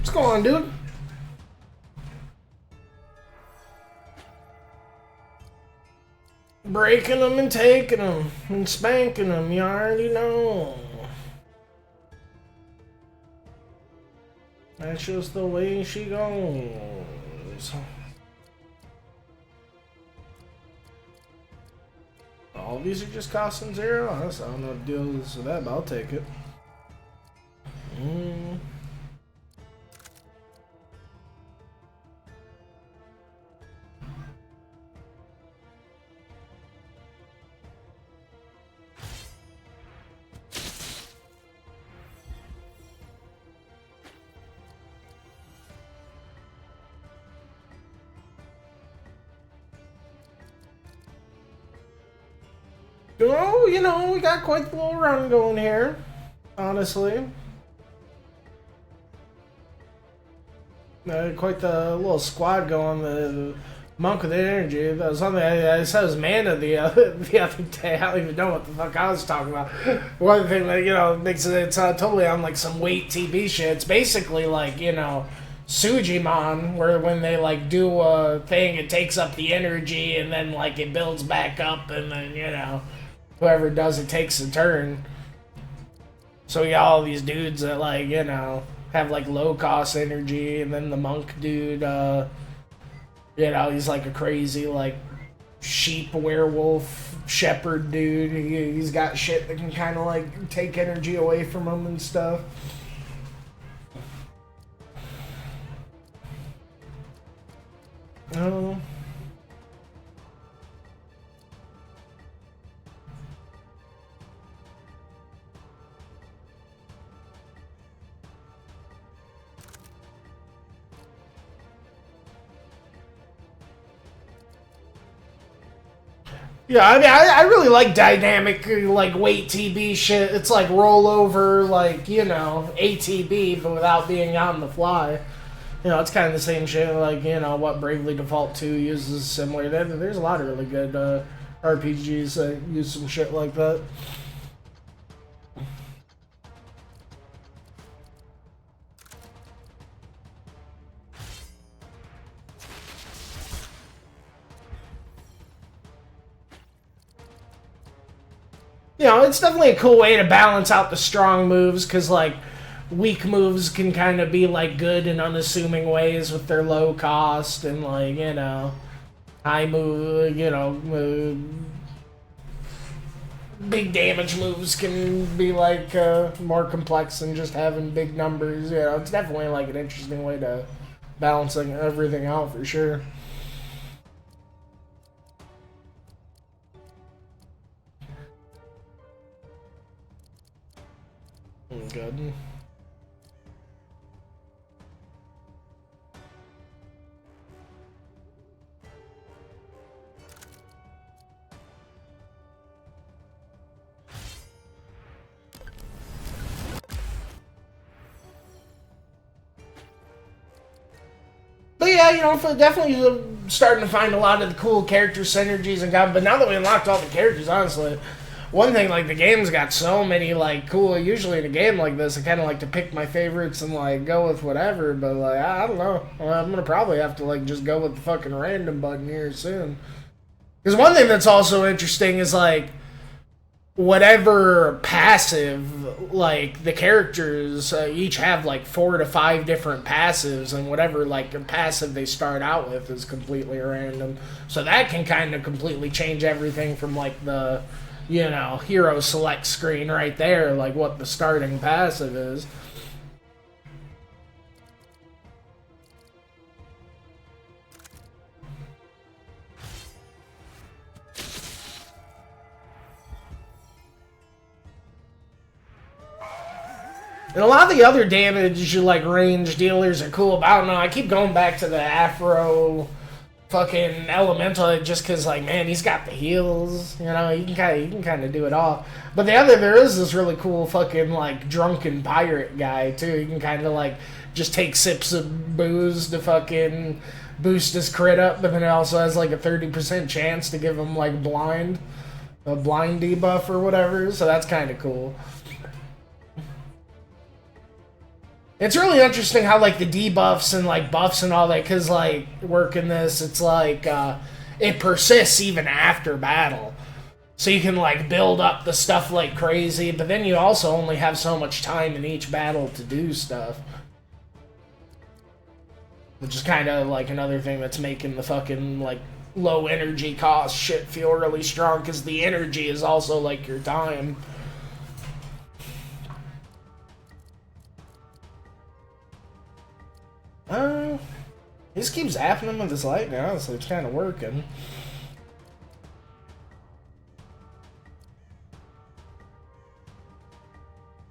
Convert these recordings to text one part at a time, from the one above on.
What's going on, dude? Breaking them and taking them and spanking them, you already know. That's just the way she goes. All these are just costing 0? I don't know what the deal is with that, but I'll take it. Oh, you know, we got quite the little run going here, honestly. Quite the little squad going. The monk with energy. That was something I said was Mana the other day. I don't even know what the fuck I was talking about. One thing that, you know, makes it totally on like some weight TB shit. It's basically like, you know, Sujimon, where when they like do a thing, it takes up the energy and then like it builds back up, and then, you know, whoever does it takes a turn. So you got all these dudes that, like, you know, have like low cost energy, and then the monk dude, you know, he's like a crazy like sheep werewolf shepherd dude. He's got shit that can kind of like take energy away from him and stuff. Oh. Yeah, I mean, I really like dynamic, like, weight TB shit. It's like rollover, like, you know, ATB, but without being on the fly. You know, it's kind of the same shit, like, you know, what Bravely Default 2 uses similar. There's a lot of really good RPGs that use some shit like that. You know, it's definitely a cool way to balance out the strong moves, because, like, weak moves can kind of be, like, good in unassuming ways with their low cost, and, like, you know, high move, you know, big damage moves can be, like, more complex than just having big numbers. You know, it's definitely, like, an interesting way to balancing everything out, for sure. Good. But yeah, you know, definitely starting to find a lot of the cool character synergies and but now that we unlocked all the characters, honestly, one thing, like, the game's got so many, like, cool, usually in a game like this, I kind of like to pick my favorites and, like, go with whatever, but, like, I don't know. I'm gonna probably have to, like, just go with the fucking random button here soon. Because one thing that's also interesting is, like, whatever passive, like, the characters each have, like, 4 to 5 different passives, and whatever, like, passive they start out with is completely random. So that can kind of completely change everything from, like, the, you know, hero select screen right there, like, what the starting passive is. And a lot of the other damage, like, range dealers are cool, but I don't know, I keep going back to the Afro fucking Elemental just because, like, man, he's got the heals, you know, you can kind of do it all. But there is this really cool fucking, like, drunken pirate guy, too. You can kind of, like, just take sips of booze to fucking boost his crit up, but then it also has, like, a 30% chance to give him, like, a blind debuff or whatever, so that's kind of cool. It's really interesting how like the debuffs and like buffs and all that, because like work in this, it's like it persists even after battle. So you can like build up the stuff like crazy, but then you also only have so much time in each battle to do stuff. Which is kind of like another thing that's making the fucking like low energy cost shit feel really strong, because the energy is also like your time. He just keeps zapping him with his lightning, honestly, it's kind of working.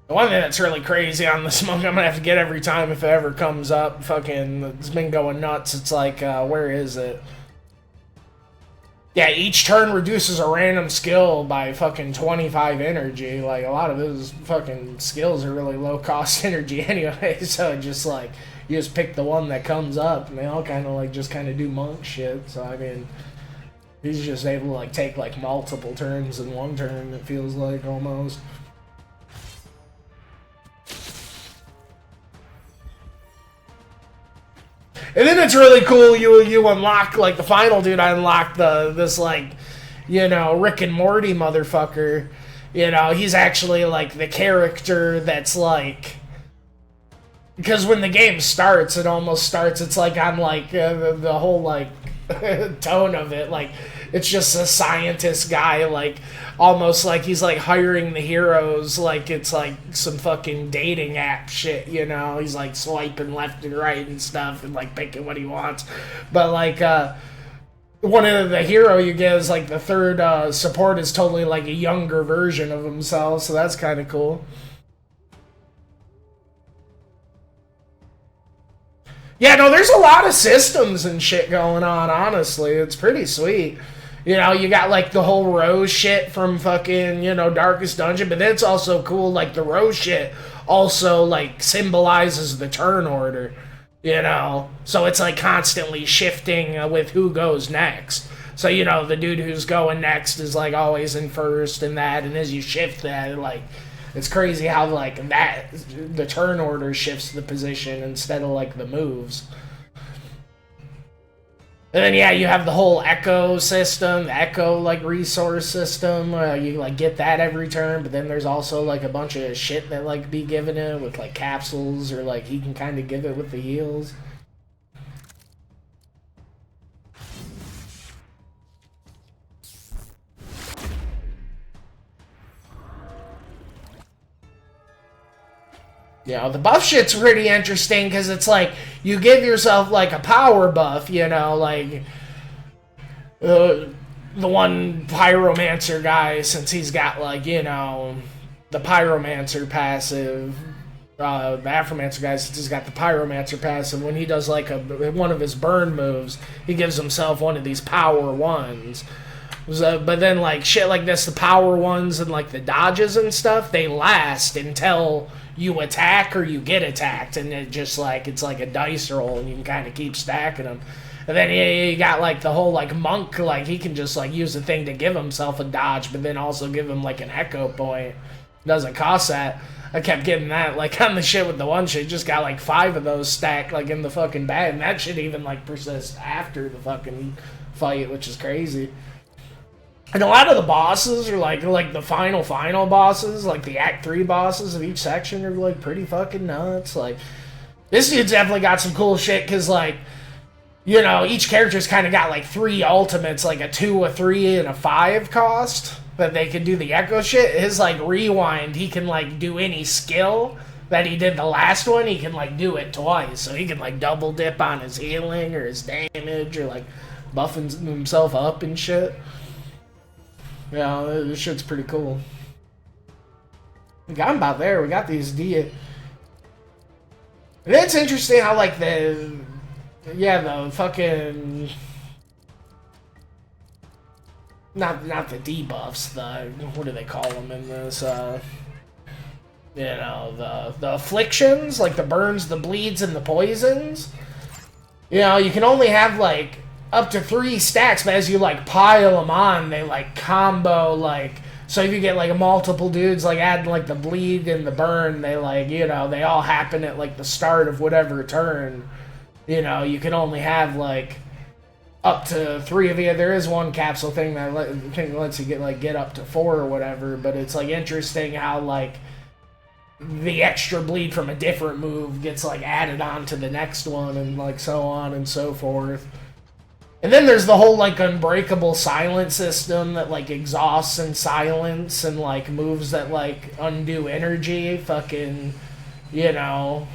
The one thing that's really crazy on this monk I'm gonna have to get every time if it ever comes up, fucking, it's been going nuts, it's like, where is it? Yeah, each turn reduces a random skill by fucking 25 energy. Like, a lot of his fucking skills are really low cost energy anyway, so it just like, you just pick the one that comes up, and they all kind of like just kind of do monk shit. So I mean, he's just able to like take like multiple turns in one turn. It feels like almost. And then it's really cool. You unlock like the final dude. I unlocked this like, you know, Rick and Morty motherfucker. You know, he's actually like the character that's like. Because when the game starts, it almost starts, it's like on like the whole like tone of it, like it's just a scientist guy, like almost like he's like hiring the heroes, like it's like some fucking dating app shit, you know, he's like swiping left and right and stuff and like picking what he wants. But like one of the hero you get is like the third support is totally like a younger version of himself, so that's kind of cool. Yeah, no, there's a lot of systems and shit going on, honestly. It's pretty sweet. You know, you got, like, the whole Rose shit from fucking, you know, Darkest Dungeon, but then it's also cool, like, the Rose shit also, like, symbolizes the turn order, you know? So it's, like, constantly shifting with who goes next. So, you know, the dude who's going next is, like, always in first and that, and as you shift that, like... It's crazy how, like, that, the turn order shifts the position instead of, like, the moves. And then, yeah, you have the whole Echo system, the Echo, like, resource system. You, like, get that every turn, but then there's also, like, a bunch of shit that, like, be given it with, like, capsules, or, like, he can kind of give it with the heals. You know, the buff shit's pretty interesting because it's like you give yourself like a power buff, you know, like the one Pyromancer guy, since he's got like, you know, the Pyromancer passive, the Afromancer guy, since he's got the Pyromancer passive, when he does like one of his burn moves, he gives himself one of these power ones. So, but then like shit like this, the power ones and like the dodges and stuff, they last until you attack or you get attacked, and it just like it's like a dice roll, and you can kind of keep stacking them. And then you got like the whole like monk, like he can just like use the thing to give himself a dodge, but then also give him like an echo point. Doesn't cost that. I kept getting that like on the shit with the one shit. Just got like 5 of those stacked like in the fucking bag, and that shit even like persists after the fucking fight, which is crazy. And a lot of the bosses are like the final bosses, like the Act 3 bosses of each section are like pretty fucking nuts. Like, this dude's definitely got some cool shit, because like, you know, each character's kind of got like 3 ultimates, like a 2, a 3, and a 5 cost, that they can do the echo shit. His like rewind, he can like do any skill that he did the last one, he can like do it twice. So he can like double dip on his healing or his damage, or like buffing himself up and shit. Yeah, this shit's pretty cool. We got about there. We got these And it's interesting how, like, the fucking... Not the debuffs, what do they call them in this, you know, the afflictions, like the burns, the bleeds, and the poisons. You know, you can only have, like, up to 3 stacks, but as you like pile them on, they like combo like So if you get like multiple dudes, like adding like the bleed and the burn, they like, you know, they all happen at like the start of whatever turn. You know, you can only have like up to 3 of you. There is one capsule thing that lets you get up to 4 or whatever, but it's like interesting how like the extra bleed from a different move gets like added on to the next one and like so on and so forth. And then there's the whole like unbreakable silent system that like exhausts and silence and like moves that like undo energy, fucking, you know,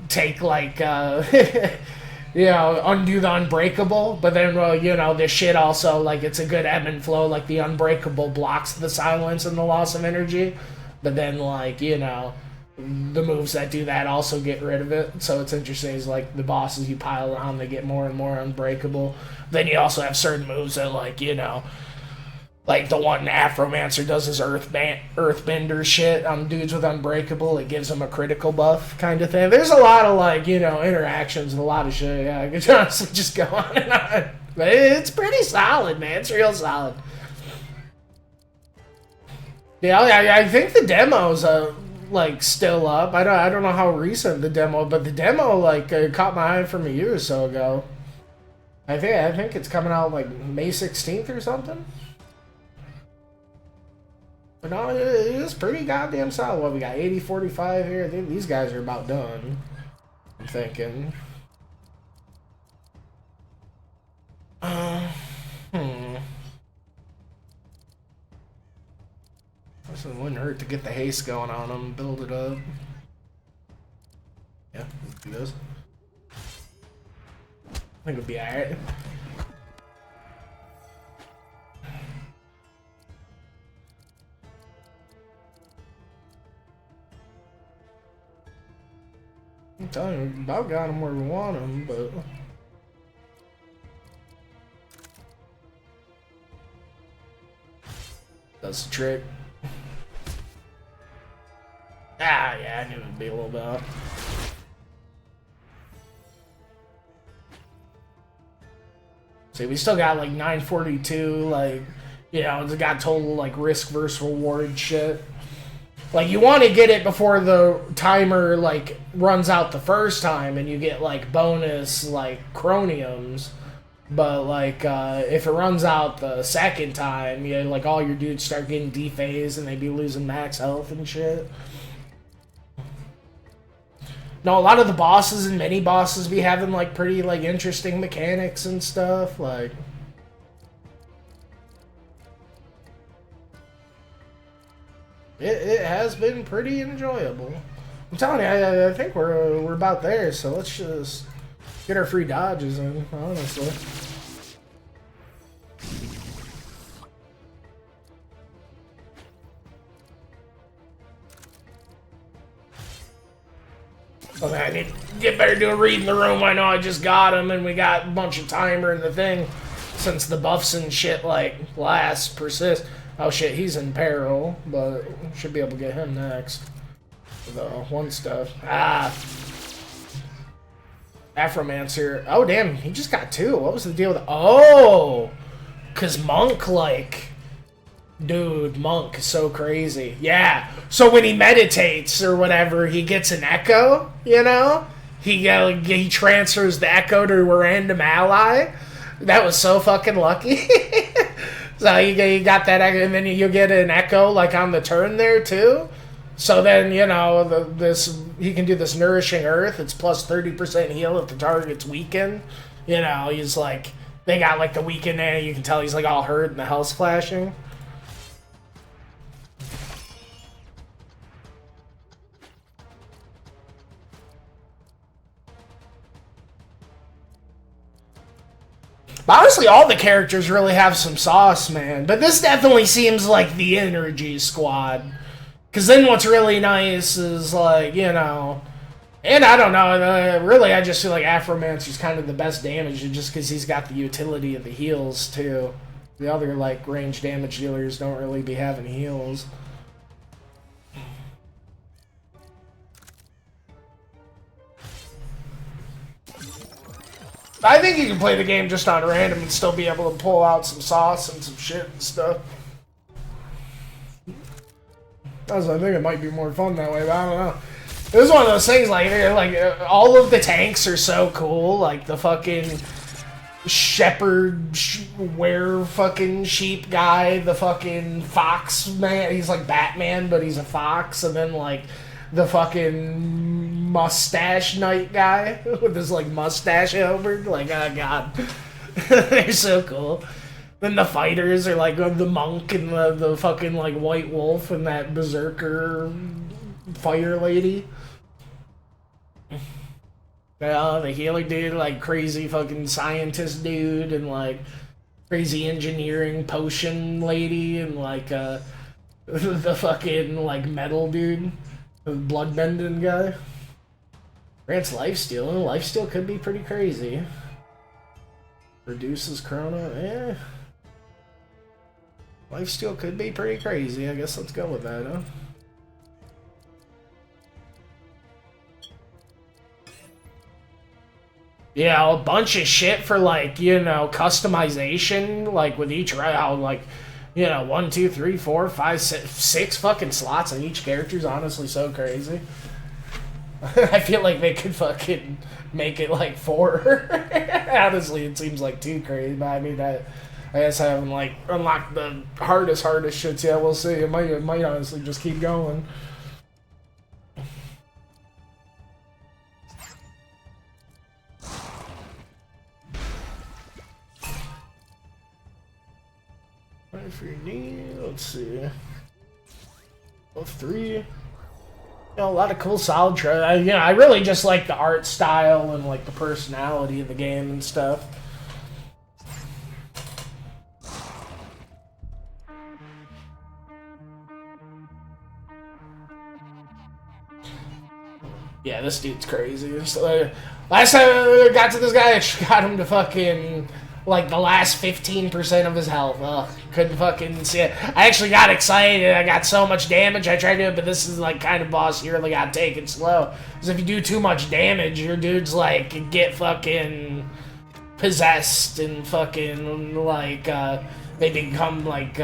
take like you know, undo the unbreakable, but then you know, this shit also like it's a good ebb and flow, like the unbreakable blocks the silence and the loss of energy, but then like, you know, the moves that do that also get rid of it. So it's interesting is like the bosses you pile on, they get more and more unbreakable. Then you also have certain moves that like, you know, like the one Afromancer does his earthbender shit on dudes with unbreakable. It gives them a critical buff kind of thing. There's a lot of like, you know, interactions and a lot of shit. Yeah, I could honestly just go on and on. But it's pretty solid, man. It's real solid. Yeah, I think the demo's like still up. I don't know how recent the demo, but the demo like caught my eye from a year or so ago. I think it's coming out like May 16th or something. But no, it's pretty goddamn solid. What, we got 80-45 here? I think these guys are about done, I'm thinking. It wouldn't hurt to get the haste going on them, build it up. Yeah, let's do this. I think it'll be alright. I'm telling you, about got them where we want them, but... That's the trick. Ah, yeah, I knew it would be a little bit off. See, we still got like 942, like, you know, it's got total like risk versus reward shit. Like, you want to get it before the timer like runs out the first time and you get like bonus like chromiums. But like if it runs out the second time, you know, like all your dudes start getting dephased and they be losing max health and shit. No, a lot of the bosses and mini bosses be having like pretty like interesting mechanics and stuff. Like, it has been pretty enjoyable. I'm telling you, I think we're about there. So let's just get our free dodges in, honestly. Okay, I need to get better doing read in the room. I know I just got him, and we got a bunch of timer and the thing. Since the buffs and shit, like, persist. Oh shit, he's in peril, but should be able to get him next. The one stuff. Ah. Afromancer. Oh, damn, he just got 2. What was the deal with... Oh! Because Monk, like... Dude, Monk is so crazy. Yeah. So when he meditates or whatever, he gets an echo, you know? He transfers the echo to a random ally. That was so fucking lucky. So you got that echo, and then you get an echo, like, on the turn there, too. So then, you know, he can do this Nourishing Earth. It's plus 30% heal if the target's weakened. You know, he's like... They got, like, the weakened, and you can tell he's, like, all hurt and the health's flashing. But honestly, all the characters really have some sauce, man. But this definitely seems like the Energy Squad. Because then what's really nice is, like, you know... And I don't know, really I just feel like Afromancer's kind of the best damage just because he's got the utility of the heals, too. The other, like, range damage dealers don't really be having heals. I think you can play the game just on random and still be able to pull out some sauce and some shit and stuff. I think it might be more fun that way, but I don't know. It was one of those things, like all of the tanks are so cool, like the fucking shepherd fucking sheep guy, the fucking fox man, he's like Batman, but he's a fox, and then like the fucking mustache knight guy with his like mustache over, like, oh god. They're so cool. Then the fighters are like the monk and the fucking like white wolf and that berserker fire lady. The healer dude, like crazy fucking scientist dude, and like crazy engineering potion lady, and like the fucking like metal dude, the bloodbending guy. Grants lifesteal. Lifesteal could be pretty crazy. Reduces chrono. Eh. Lifesteal could be pretty crazy. I guess let's go with that, huh? Yeah, a bunch of shit for, like, you know, customization, like, with each round, like, you know, 1, 2, 3, 4, 5, 6 fucking slots on each character is honestly so crazy. I feel like they could fucking make it, like, 4. Honestly, it seems like too crazy, but I mean, I guess I haven't, like, unlocked the hardest shits yet. We'll see. It might honestly just keep going. For your knee, let's see. Oh, 3. You know, a lot of cool solid tries. I really just like the art style and like the personality of the game and stuff. Yeah, this dude's crazy. So, last time I got to this guy, I got him to fucking like the last 15% of his health. Ugh, couldn't fucking see it. I actually got excited. I got so much damage. I tried to do it, but this is like kind of boss. You really got to take it slow. Because if you do too much damage, your dudes like get fucking possessed and fucking like they become like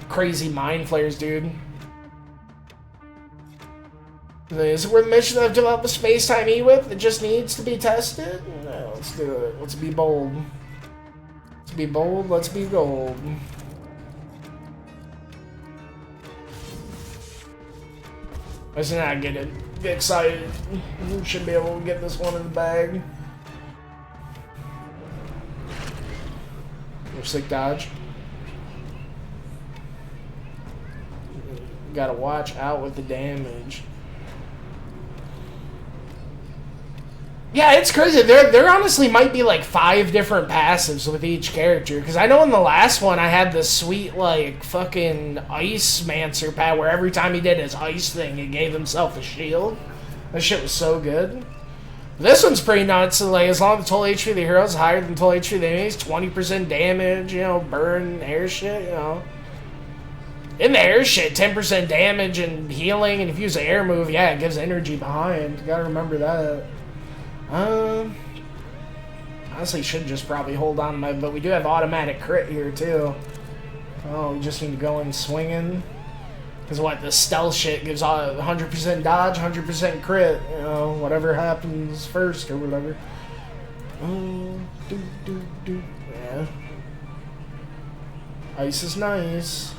crazy mind flayers, dude. Is it worth mentioning that I've developed a space-time E-Whip that just needs to be tested? No, let's do it. Let's be bold. Let's be bold, let's be gold. Let's not get excited. We should be able to get this one in the bag. Sick dodge. Gotta watch out with the damage. Yeah, it's crazy. There honestly might be like 5 different passives with each character. Because I know in the last one I had this sweet like fucking Ice Mancer pad where every time he did his ice thing, he gave himself a shield. That shit was so good. This one's pretty nuts. Like, as long as the total HP of the hero is higher than the total HP of the enemies, 20% damage, you know, burn, air shit, you know. In the air shit, 10% damage and healing, and if you use an air move, yeah, it gives energy behind. You gotta remember that. Honestly, should just probably hold on to my, but we do have automatic crit here too. Oh, we just need to go in swinging. Because what, the stealth shit gives 100% dodge, 100% crit, you know, whatever happens first or whatever. Yeah. Ice is nice.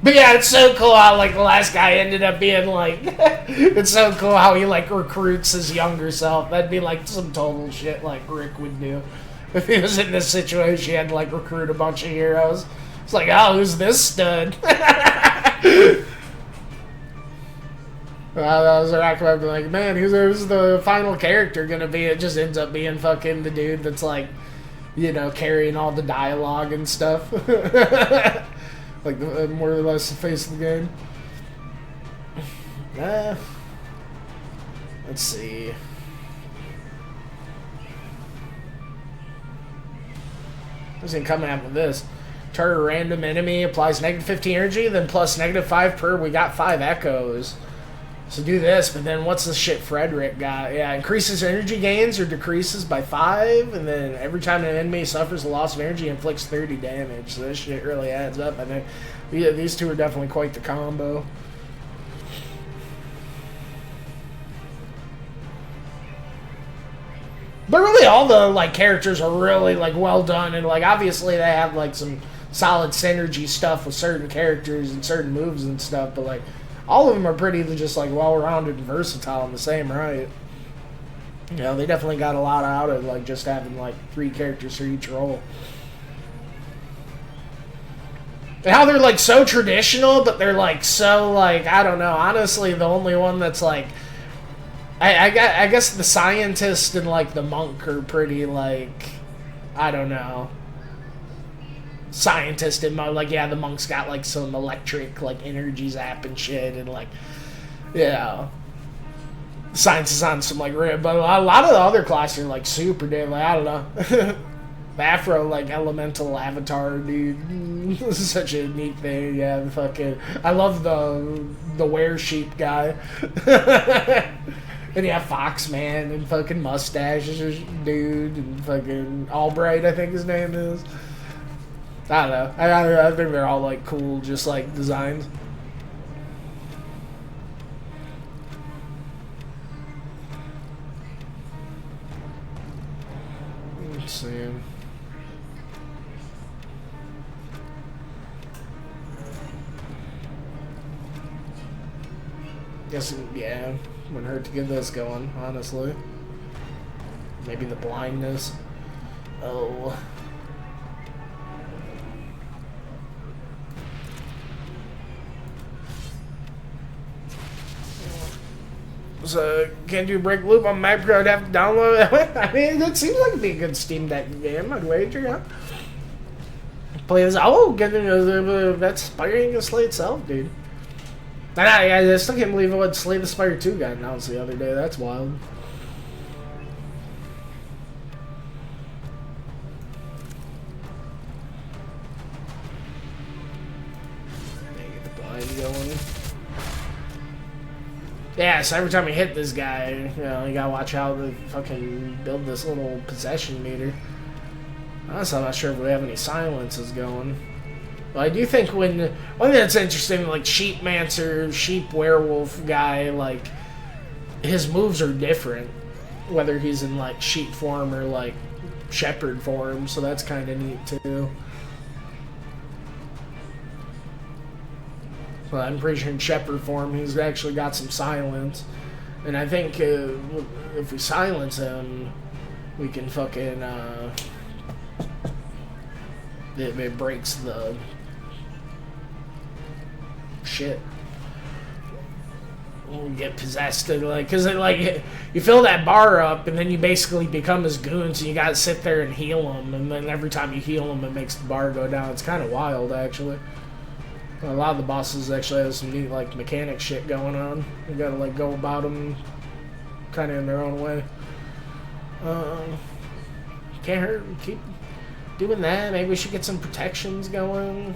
But yeah, it's so cool how, like, the last guy ended up being, like... it's so cool how he, like, recruits his younger self. That'd be, like, some total shit, like, Rick would do. If he was in this situation, he had to, like, recruit a bunch of heroes. It's like, oh, who's this stud? I was racking up like, man, who's the final character gonna be? It just ends up being fucking the dude that's, like, you know, carrying all the dialogue and stuff. Like, more or less the face of the game. Let's see. Who's gonna come out with this? Target random enemy applies -15 energy, then plus -5 per. We got 5 echoes. So do this, but then what's the shit Frederick got? Yeah, increases energy gains or decreases by 5, and then every time an enemy suffers a loss of energy, inflicts 30 damage. So this shit really adds up. I think these two are definitely quite the combo. But really, all the like characters are really like well done, and like obviously they have like some solid synergy stuff with certain characters and certain moves and stuff. But like all of them are pretty just like well-rounded and versatile in the same right. You know, they definitely got a lot out of like just having like 3 characters for each role. And how they're like so traditional, but they're like so like I don't know. Honestly, the only one that's like I guess the scientist and like the monk are pretty like I don't know. Scientist and like yeah, the monk's got like some electric like energy zap and shit, and like yeah, science is on some like but a lot of the other classes are like super damn like I don't know. The Afro like elemental avatar dude, this is such a neat thing. Yeah, the fucking I love the were sheep guy. And yeah, Foxman and fucking mustaches dude and fucking Albright, I think his name is. I don't know. I think they're all like cool, just like designs. Let's see. Guess yeah, wouldn't hurt to get this going, honestly. Maybe the blindness. Oh. So, can't do break loop on Mac Pro, I'd have to download it. I mean, it seems like it'd be a good Steam Deck game, I'd wager, yeah. Play this. Oh, get that Spire ain't gonna slay itself, dude. And I still can't believe what Slay the Spire 2 got announced the other day, that's wild. Get the blind going. Yeah, so every time you hit this guy, you know, you gotta watch how to fucking build this little possession meter. Honestly, I'm not sure if we have any silences going. But I do think one thing that's interesting, like Sheepmancer, Sheep Werewolf guy, like, his moves are different. Whether he's in, like, sheep form or, like, shepherd form, so that's kind of neat, too. But I'm pretty sure in shepherd form he's actually got some silence. And I think if we silence him, we can fucking, it breaks the shit. We get possessed, and like, cause it, like you fill that bar up, and then you basically become his goon. So you gotta sit there and heal him, and then every time you heal him, it makes the bar go down. It's kind of wild, actually. A lot of the bosses actually have some neat like mechanic shit going on. You gotta like go about them kind of in their own way. Can't hurt. Keep doing that. Maybe we should get some protections going.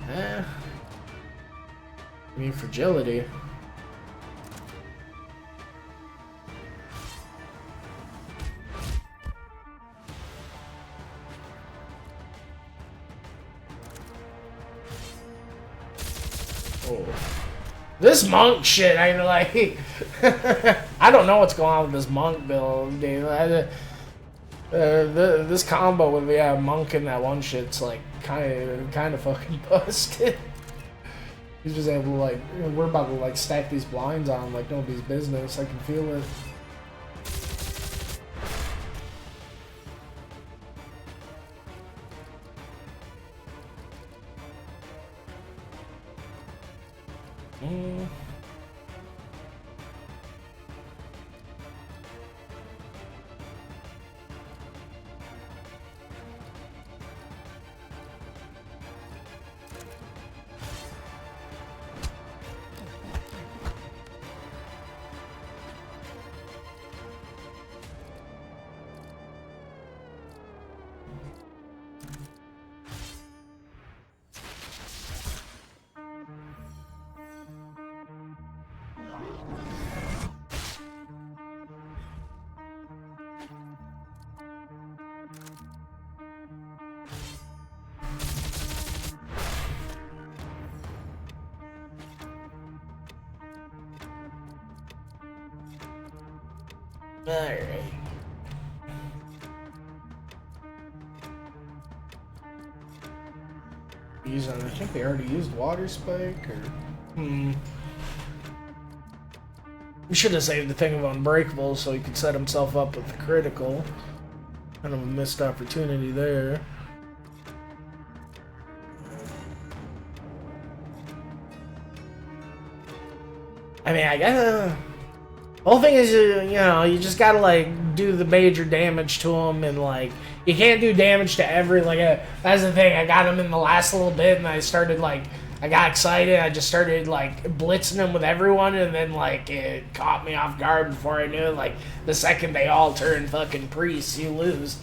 I mean, fragility. Oh. This monk shit, I like. I don't know what's going on with this monk build, dude. This combo with the monk and that one shit's like kind of fucking busted. He's just able to like, we're about to like stack these blinds on like nobody's business. I can feel it. Alright. Using, I think they already used water spike, or We should have saved the thing of unbreakable so he could set himself up with the critical. Kind of a missed opportunity there. I mean, I guess the whole thing is, you know, you just gotta like do the major damage to him, and like you can't do damage to every that's the thing. I got him in the last little bit, and I started like I got excited. I just started like blitzing him with everyone, and then like it caught me off guard before I knew it. Like the second they all turn fucking priests, you lose.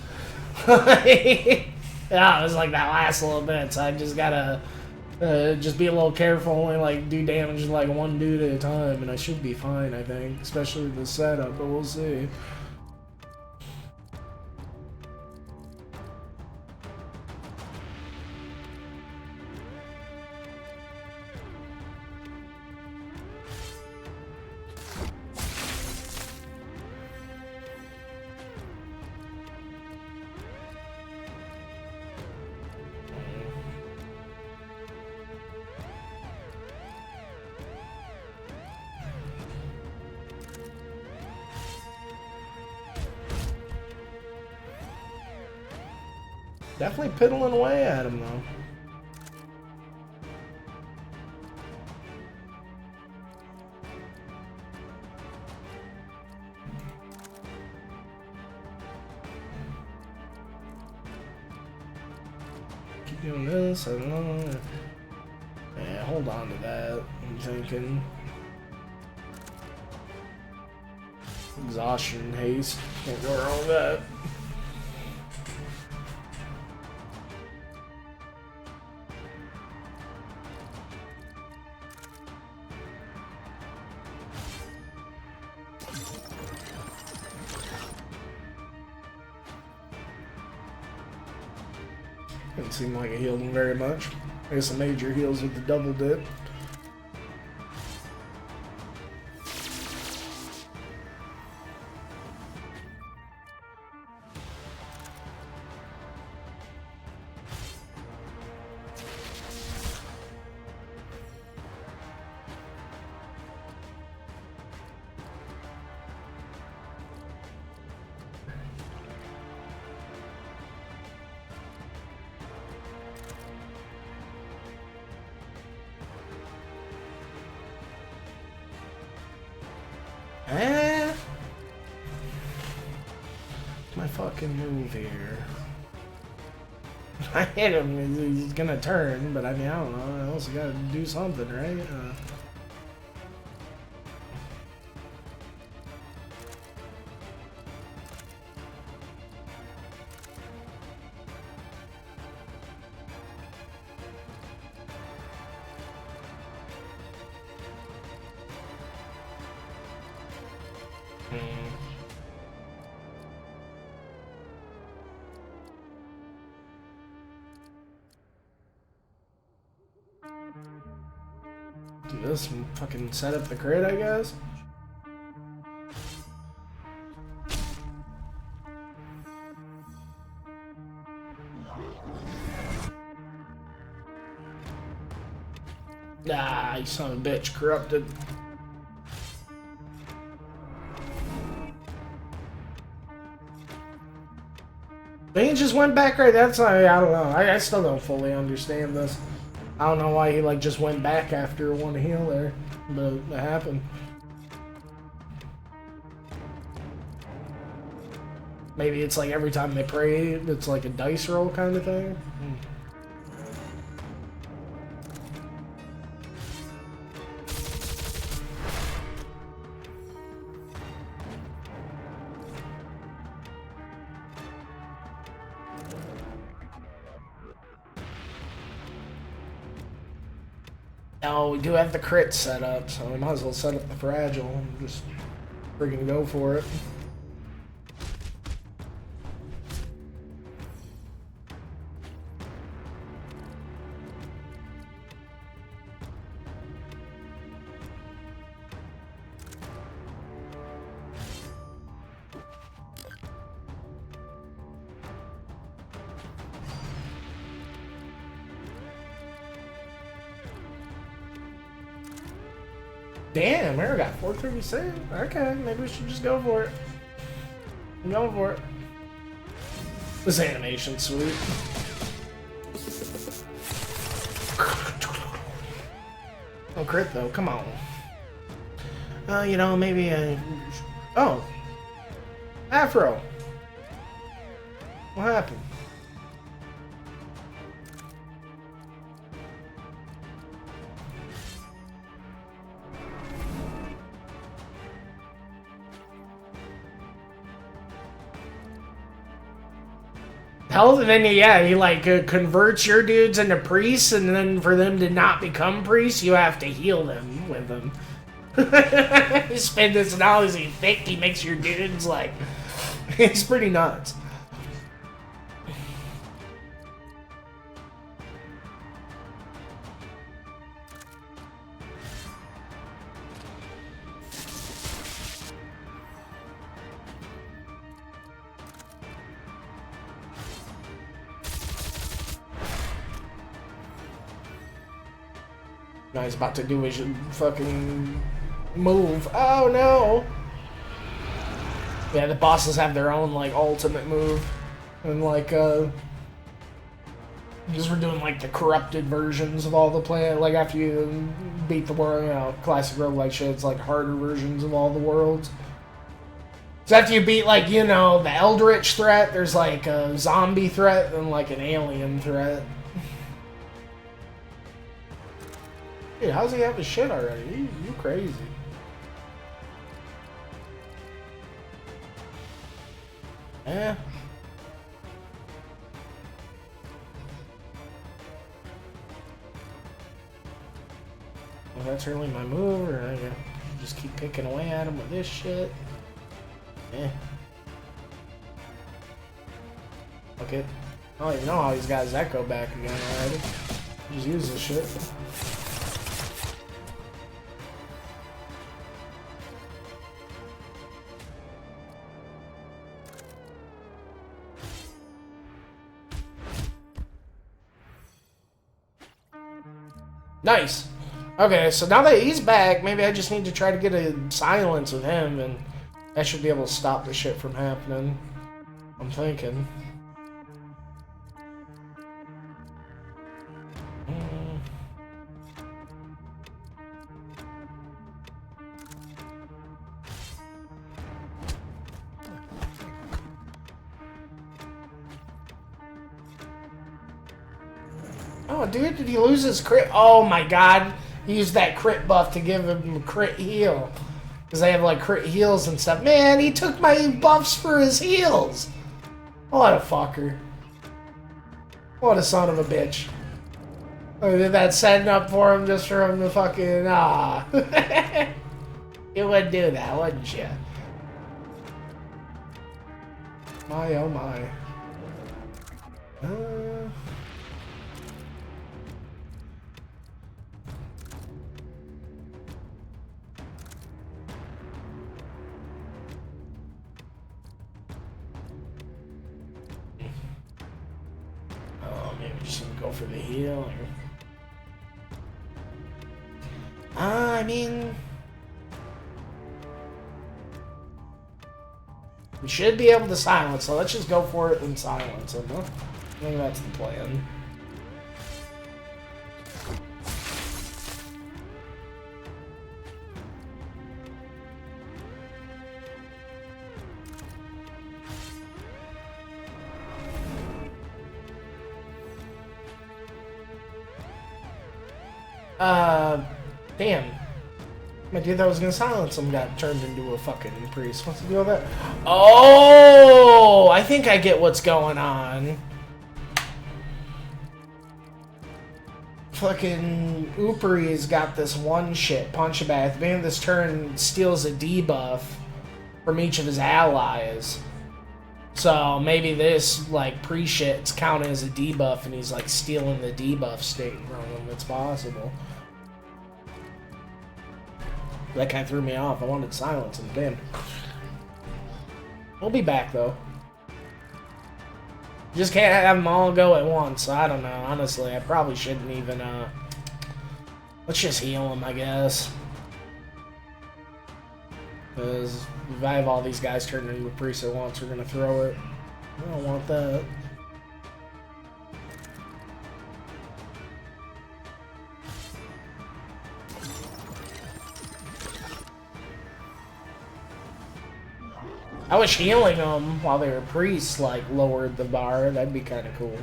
Yeah, it was like that last little bit, so I just gotta just be a little careful, only like do damage to like one dude at a time, and I should be fine, I think, especially with the setup, but we'll see. Definitely piddling away at him, though. Keep doing this, I don't know. Yeah, hold on to that, I'm thinking. Exhaustion, haste, can't go wrong with that. Didn't seem like it healed him very much. I guess the major heals with the double dip. My fucking move here. I hit him, he's gonna turn, but I mean, I don't know, I also gotta do something, right? Do this and fucking set up the crit, I guess. Ah, you son of a bitch, corrupted. They just went back right. That's I don't know. I still don't fully understand this. I don't know why he like just went back after one heal there, but it happened. Maybe it's like every time they pray, it's like a dice roll kind of thing. Oh, we do have the crit set up, so we might as well set up the fragile and just freaking go for it. Damn, Arrow got 436. Okay, maybe we should just go for it. I'm going for it. This animation's sweet. Oh, crit though, come on. You know, maybe oh. Afro. What happened? Hell, then yeah, he like converts your dudes into priests, and then for them to not become priests, you have to heal them with them. You spend this knowledge, he thick, he makes your dudes like, it's pretty nuts. Now he's about to do his fucking move. Oh no! Yeah, the bosses have their own like ultimate move, and like because we're doing like the corrupted versions of all the planet. Like after you beat the world, you know, classic roguelike shit. It's like harder versions of all the worlds. So after you beat like the Eldritch threat, there's like a zombie threat and like an alien threat. Dude, how's he have his shit already? You crazy. Yeah. Well, that's really my move, or I gotta just keep picking away at him with this shit. Yeah. Okay. I don't even know how he's got his echo back again already. Just use this shit. Nice. Okay, so now that he's back, maybe I just need to try to get a silence with him, and I should be able to stop the shit from happening. I'm thinking. Oh, dude, did he lose his crit? Oh my god. He used that crit buff to give him a crit heal. Because they have like crit heals and stuff. Man, he took my buffs for his heals. What a fucker. What a son of a bitch. Oh, did that setting up for him just for him to fucking... You would do that, wouldn't you? My, oh my. Go for the heal. I mean, we should be able to silence, so let's just go for it and silence him. Huh? I think that's the plan. Damn. My dude that was gonna silence him got turned into a fucking priest. What's the deal with that? Oh! I think I get what's going on. Fucking Upari's got this one shit, Punch-A-Bag. At the beginning of this turn, steals a debuff from each of his allies. So maybe this, like, pre-shit's counting as a debuff and he's, like, stealing the debuff state from him. It's possible. That kind of threw me off. I wanted silence and damn. We'll be back though. Just can't have them all go at once. I don't know. Honestly, I probably shouldn't even. Let's just heal him, I guess. Because if I have all these guys turned into a priest at once, we're gonna throw it. I don't want that. I wish healing them while they were priests, like, lowered the bar. That'd be kind of cool.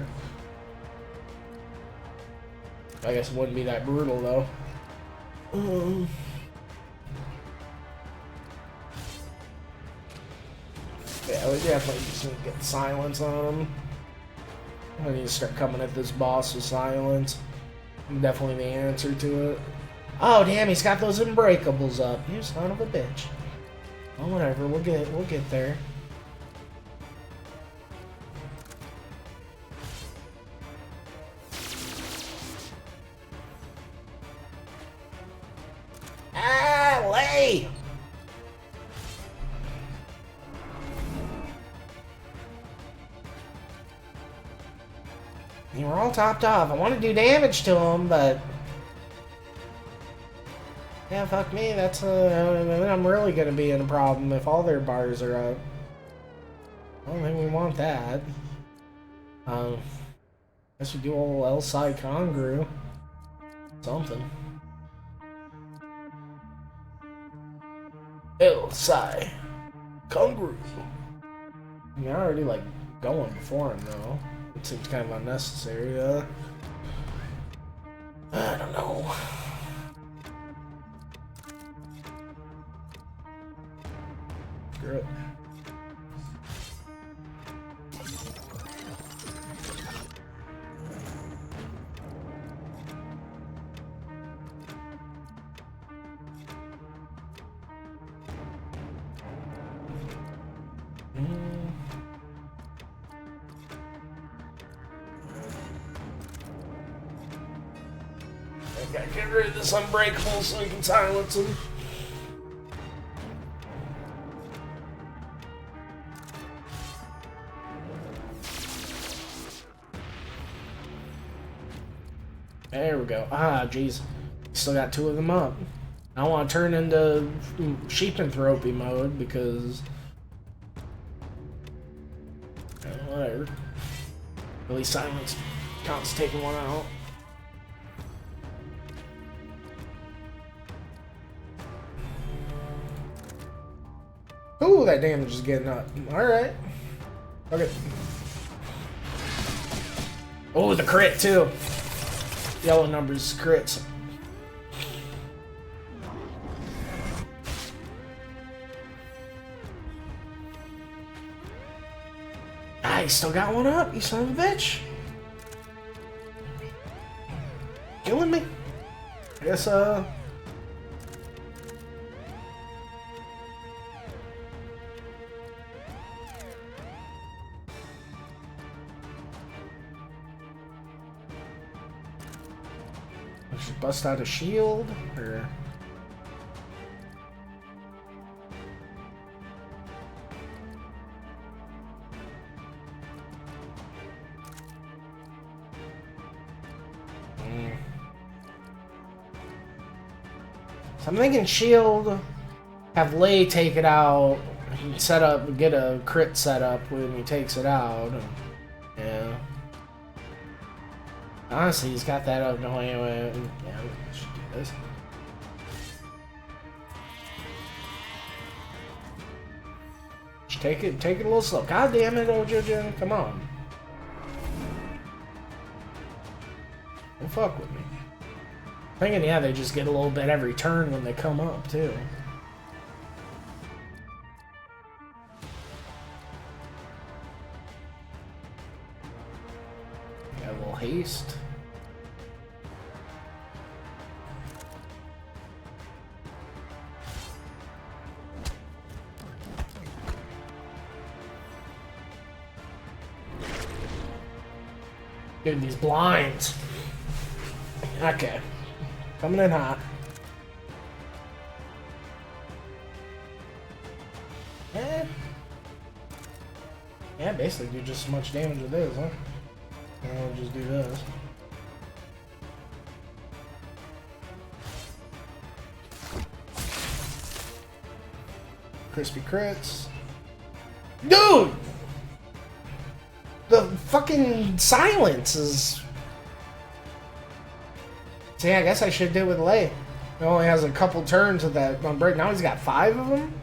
I guess it wouldn't be that brutal, though. Yeah, we definitely just need to get silence on him. I need to start coming at this boss with silence. Definitely the answer to it. Oh, damn, he's got those unbreakables up. You son of a bitch. Well, whatever, we'll get there. Ah, lay! We're all topped off. I want to do damage to him, but yeah, fuck me. That's I'm really gonna be in a problem if all their bars are up. I don't think we want that. Guess we do old L-Psi Congru. Something. L-Psi Congru. I mean, I already like going before him though. It seems kind of unnecessary. I don't know. Screw it. I gotta get rid of this unbreakable so we can silence him. There we go. Ah, jeez. Still got two of them up. I want to turn into sheepentropy mode because... whatever. At least silence counts taking one out. Ooh, that damage is getting up. Alright. Okay. Oh, the crit too. Yellow numbers, crits. Ah, you still got one up, you son of a bitch. Killing me. I guess, I should bust out a shield, or... So I'm thinking shield, have Lei take it out, set up, get a crit set up when he takes it out. Yeah. Honestly, he's got that up. No, anyway. Yeah, we should do this. Just take it a little slow. God damn it, Ojojin, come on. Don't fuck with me. Thinking, yeah, they just get a little bit every turn when they come up, too. Got a little haste. Dude, these blinds. Okay. Coming in hot. Yeah, basically do just as much damage with this, huh? I'll just do this. Crispy crits. Dude! The fucking silence is... See, I guess I should do it with Lei. He only has a couple turns of that on break. Now he's got 5 of them?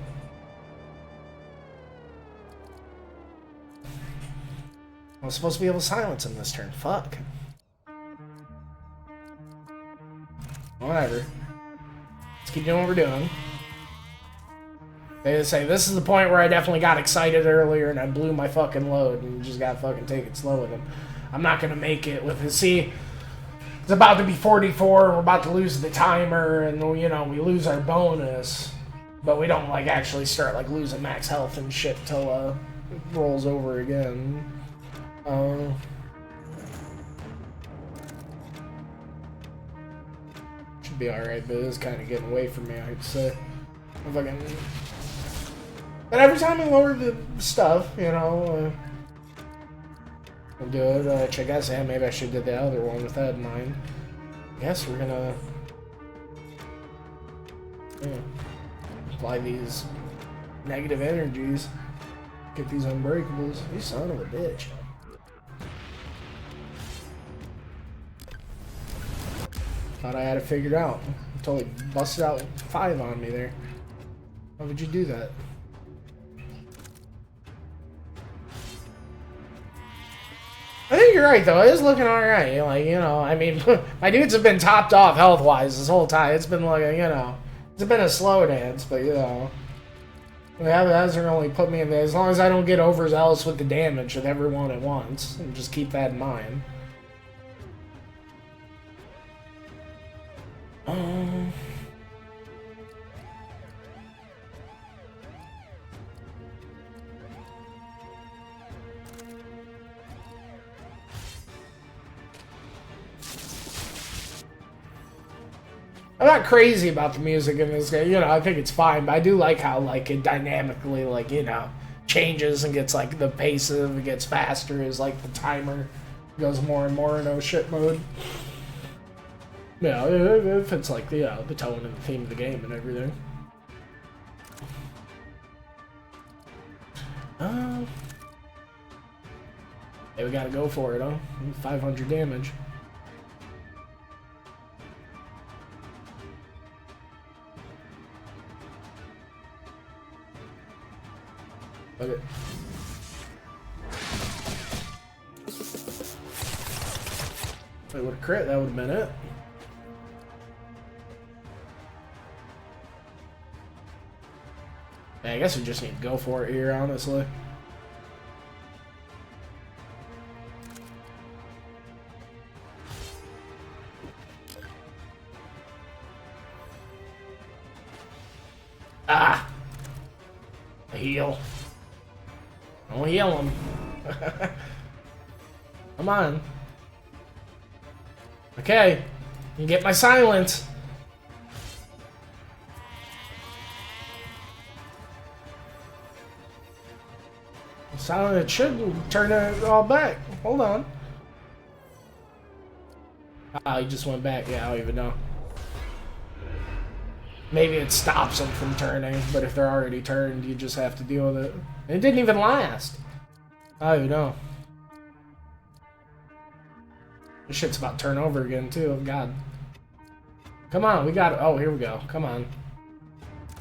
I was supposed to be able to silence him this turn. Fuck. Whatever. Let's keep doing what we're doing. They say this is the point where I definitely got excited earlier and I blew my fucking load and just got fucking take it slow with him. I'm not gonna make it with his. See, it's about to be 44. We're about to lose the timer, and you know we lose our bonus, but we don't like actually start like losing max health and shit till it rolls over again. Should be alright, but it's kind of getting away from me, I'd say. If I can... But every time I lower the stuff, you know, I'll do it, which I guess, yeah, maybe I should do the other one with that in mind. I guess we're gonna... apply these negative energies. Get these unbreakables. You son of a bitch. Thought I had it figured out. Totally busted out 5 on me there. Why would you do that? I think you're right, though. It is looking alright. Like, you know, I mean, my dudes have been topped off health-wise this whole time. It's been like, you know, it's been a slow dance, but, you know. That hasn't really put me in there. As long as I don't get overzealous with the damage with everyone at once. And just keep that in mind. I'm not crazy about the music in this game, you know, I think it's fine, but I do like how, like, it dynamically, like, you know, changes and gets, like, the pace of it gets faster as, like, the timer goes more and more in oh shit mode. Yeah, it fits, like, you know, the tone and the theme of the game and everything. Hey, we gotta go for it, huh? 500 damage. Okay. Wait, what a crit, that would have been it. I guess we just need to go for it here, honestly. Ah! A heal. Don't heal him. Come on. Okay. You get my silence. Silent, it should turn it all back. Hold on. Ah, he just went back. Yeah, I don't even know. Maybe it stops them from turning, but if they're already turned, you just have to deal with it. And it didn't even last. I don't know. This shit's about to turn over again, too. Oh, God. Come on, we got it. Oh, here we go. Come on.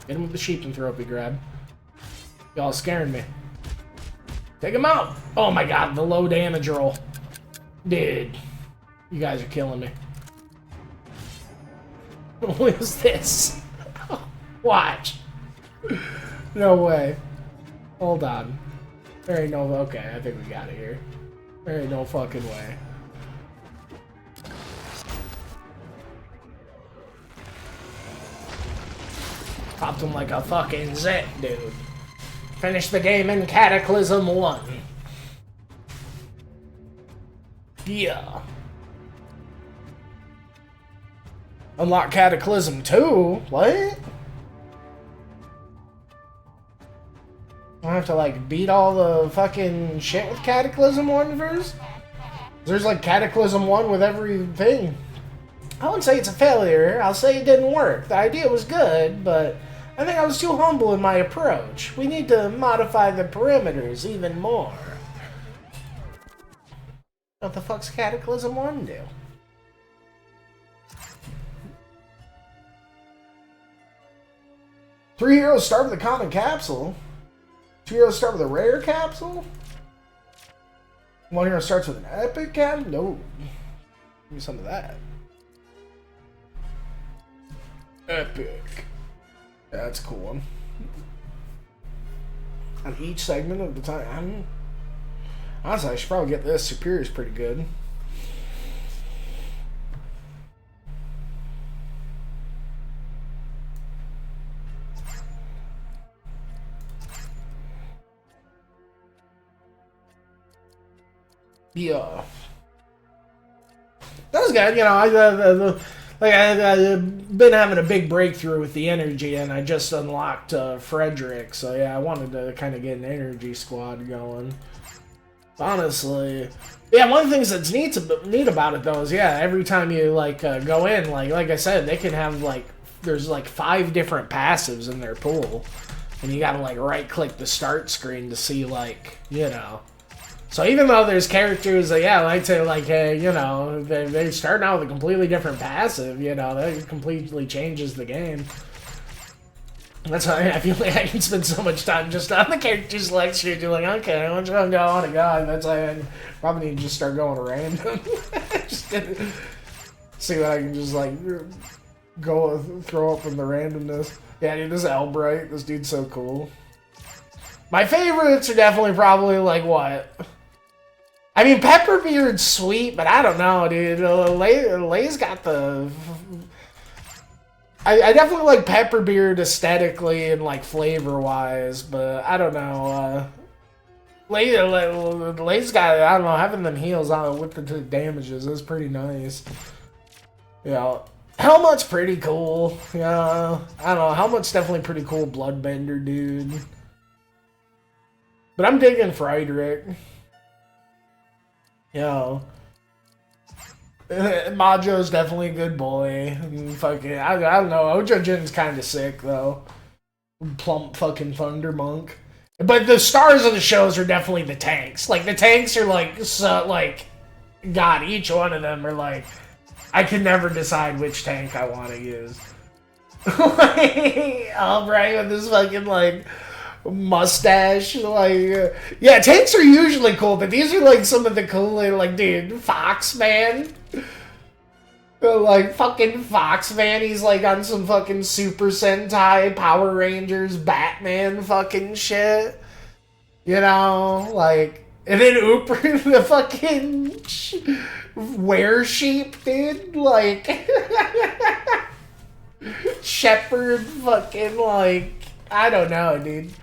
Get him with the sheepentropy grab. Y'all scaring me. Take him out! Oh my god, the low damage roll. Dude. You guys are killing me. What is this? Watch. No way. Hold on. There ain't no... Okay, I think we got it here. There ain't no fucking way. Popped him like a fucking zit, dude. Finish the game in Cataclysm 1. Yeah. Unlock Cataclysm 2? What? I have to, like, beat all the fucking shit with Cataclysm 1 first? There's, like, Cataclysm 1 with everything. I wouldn't say it's a failure. I'll say it didn't work. The idea was good, but I think I was too humble in my approach. We need to modify the perimeters even more. What the fuck's Cataclysm 1 do? Three heroes start with a common capsule. Two heroes start with a rare capsule. One hero starts with an epic capsule. No. Give me some of that. Epic. Yeah, that's a cool one. On each segment of the time. Honestly, I should probably get this. Superior's pretty good. Yeah. That was good. You know, I've been having a big breakthrough with the energy, and I just unlocked Frederick. So yeah, I wanted to kind of get an energy squad going. Honestly, yeah. One of the things that's neat about it though is every time you go in, like I said, they can have there's 5 different passives in their pool, and you gotta right click the start screen to see So even though there's characters that, like to, they're starting out with a completely different passive, that completely changes the game. That's why I feel like I can spend so much time just on the character selection. You're like, okay, I'm just gonna go on a guy. That's why I probably need to just start going random. Just see what I can just go throw up in the randomness. Yeah, dude, this Albright, this dude's so cool. My favorites are definitely probably what? I mean, Pepperbeard's sweet, but I don't know, dude. Lay's got the... I definitely like Pepperbeard aesthetically and flavor-wise, but I don't know. Lay's got, I don't know, having them heals on with the damages is pretty nice. Yeah. Helmut's pretty cool. Yeah. I don't know, Helmut's definitely pretty cool bloodbender, dude. But I'm digging Frederick. Yo. Majo's definitely a good boy. Fucking, I don't know. Ojo Jin's kind of sick, though. Plump fucking Thunder Monk. But the stars of the shows are definitely the tanks. The tanks are God, each one of them are I can never decide which tank I want to use. Albright with this fucking, mustache, yeah, tanks are usually cool, but these are some of the cooler, dude, Fox Man, fucking Fox Man, he's on some fucking Super Sentai, Power Rangers, Batman fucking shit, and then Ooper, the fucking were-sheep, dude, Shepherd fucking, I don't know, dude.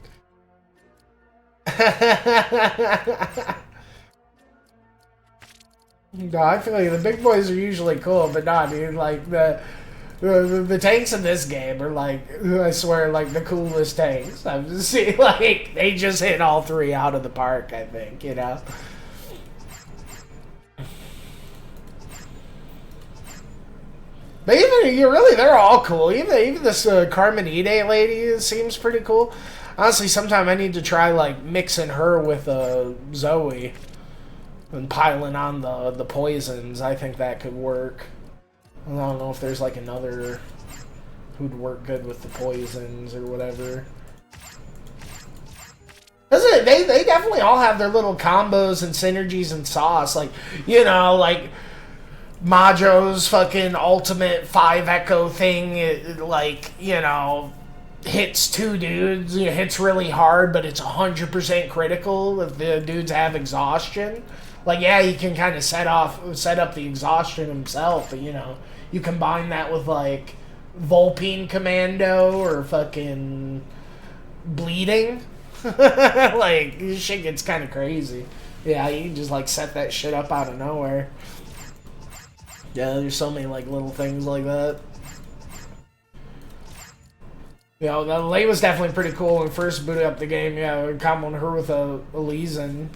No, I feel like the big boys are usually cool, but nah, dude, the tanks in this game are I swear, the coolest tanks. I'm just seeing, they just hit all 3 out of the park, I think, But they're all cool. Even this Carmenide lady seems pretty cool. Honestly, sometime I need to try mixing her with Zoe and piling on the poisons. I think that could work. I don't know if there's another who'd work good with the poisons or whatever. They definitely all have their little combos and synergies and sauce. Majo's fucking ultimate 5 echo thing, hits 2 dudes, hits really hard, but it's 100% critical if the dudes have exhaustion. He can kind of set up the exhaustion himself, but you combine that with Vulpine Commando or fucking bleeding. Shit gets kind of crazy. Yeah, you can just set that shit up out of nowhere. Yeah, there's so many little things like that. The Lay was definitely pretty cool when first booted up the game. Yeah, comboing her with Elizen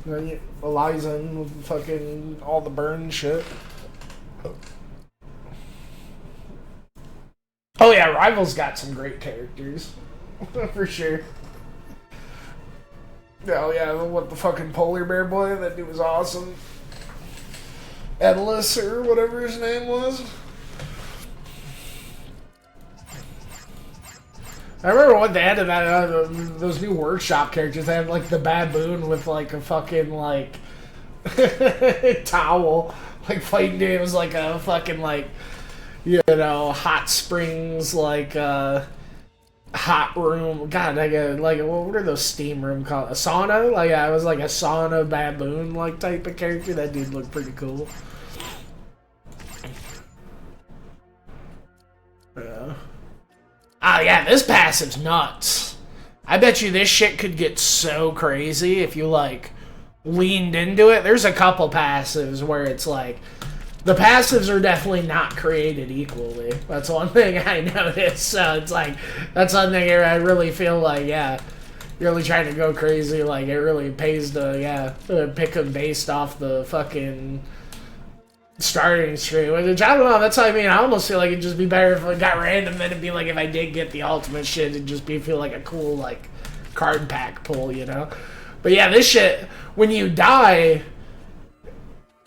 with fucking all the burn shit. Oh yeah, Rival's got some great characters. For sure. Oh yeah, what the fucking polar bear boy? That dude was awesome. Edlis or whatever his name was. I remember when they added that those new workshop characters. They had like the baboon with like a fucking like towel, like fighting dude. It was like a fucking like hot springs like hot room. God, like what are those steam room called? A sauna? Like I was like a sauna baboon like type of character. That dude looked pretty cool. Yeah. Oh yeah, this passive's nuts. I bet you this shit could get so crazy if you like leaned into it. There's a couple passives where it's like the passives are definitely not created equally. That's one thing I noticed. So it's like that's one thing I really feel like you're really trying to go crazy. Like it really pays to pick them based off the fucking starting screen, which I don't know, that's what I mean. I almost feel like it'd just be better if it got random than it'd be like if I did get the ultimate shit, it'd just feel like a cool like card pack pull, But yeah, this shit, when you die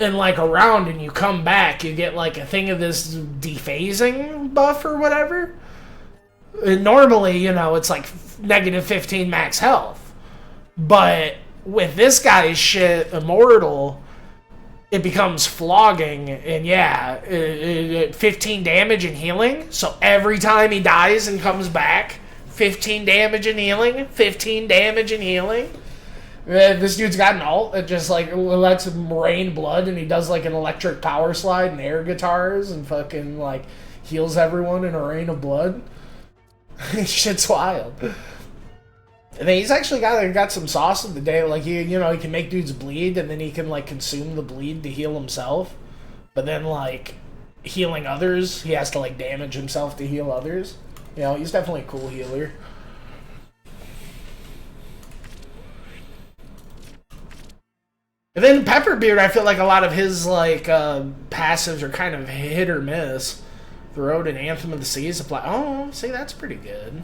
in like a round and you come back, you get like a thing of this dephasing buff or whatever. And normally, it's like negative 15 max health. But with this guy's shit, Immortal, it becomes flogging, and 15 damage and healing. So every time he dies and comes back, 15 damage and healing, 15 damage and healing. This dude's got an ult that just like lets him rain blood, and he does like an electric power slide and air guitars and fucking like heals everyone in a rain of blood. Shit's wild. And then he's actually got some sauce in the day. Like he can make dudes bleed, and then he can like consume the bleed to heal himself. But then like healing others, he has to like damage himself to heal others. He's definitely a cool healer. And then Pepperbeard, I feel like a lot of his like passives are kind of hit or miss. The Road and Anthem of the Seas apply. Oh, see, that's pretty good.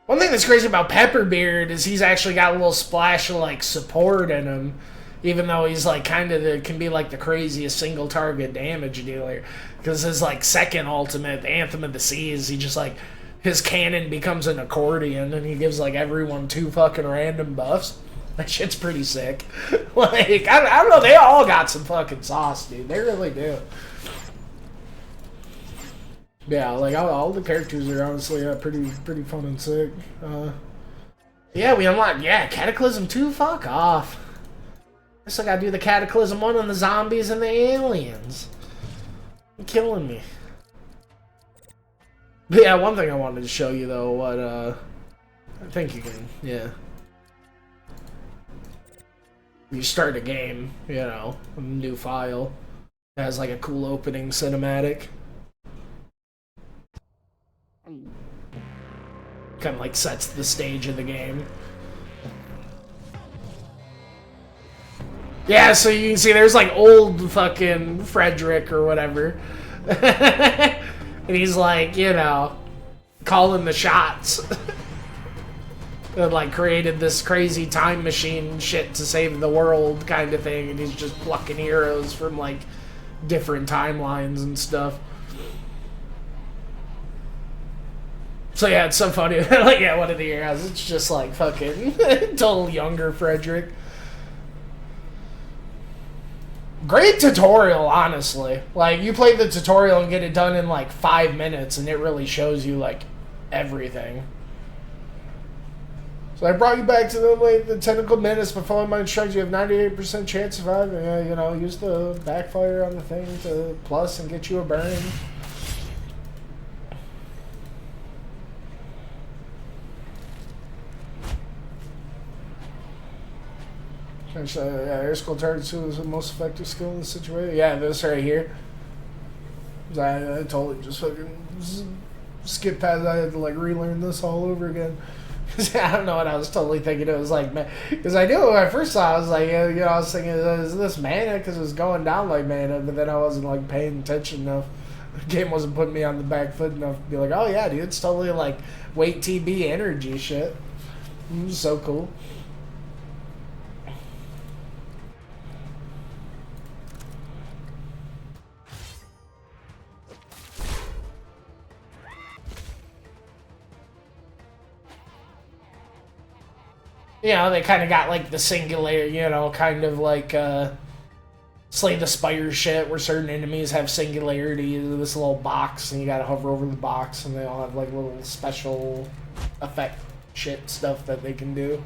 One thing that's crazy about Pepperbeard is he's actually got a little splash of like support in him, even though he's like can be like the craziest single target damage dealer. Because his like second ultimate, Anthem of the Seas, he just like his cannon becomes an accordion and he gives like everyone 2 fucking random buffs. That shit's pretty sick. Like I don't know, they all got some fucking sauce, dude. They really do. Yeah, like all the characters are honestly pretty fun and sick. Yeah, we unlocked Cataclysm 2. Fuck off. I still gotta do the Cataclysm 1 on the zombies and the aliens. You're killing me. But yeah, one thing I wanted to show you though, what I think you can, you start a game, a new file. It has like a cool opening cinematic. Kind of like sets the stage of the game. Yeah, so you can see there's like old fucking Frederick or whatever. And he's like, calling the shots. And like created this crazy time machine shit to save the world kind of thing. And he's just plucking heroes from like different timelines and stuff. So yeah, it's so funny. Like, one of the heroes, it's just like fucking total younger Frederick. Great tutorial, honestly. Like, you play the tutorial and get it done in like 5 minutes, and it really shows you like everything. So I brought you back to the technical minutes. But following my instructions, you have 98% chance of surviving. Use the backfire on the thing to plus and get you a burn. Air skill target 2 is the most effective skill in this situation. Yeah, this right here. I totally just fucking skip past. I had to like relearn this all over again. I don't know what I was totally thinking. It was like, man, because I knew when I first saw it, I was like, I was thinking, is this mana? Because it was going down like mana, but then I wasn't like paying attention enough. The game wasn't putting me on the back foot enough to be like, oh yeah, dude, it's totally like weight TB energy shit. It was so cool. You know, they kind of got like the singular, you know, kind of like Slay the Spire shit, where certain enemies have singularity in this little box, and you gotta hover over the box, and they all have like little special effect shit stuff that they can do.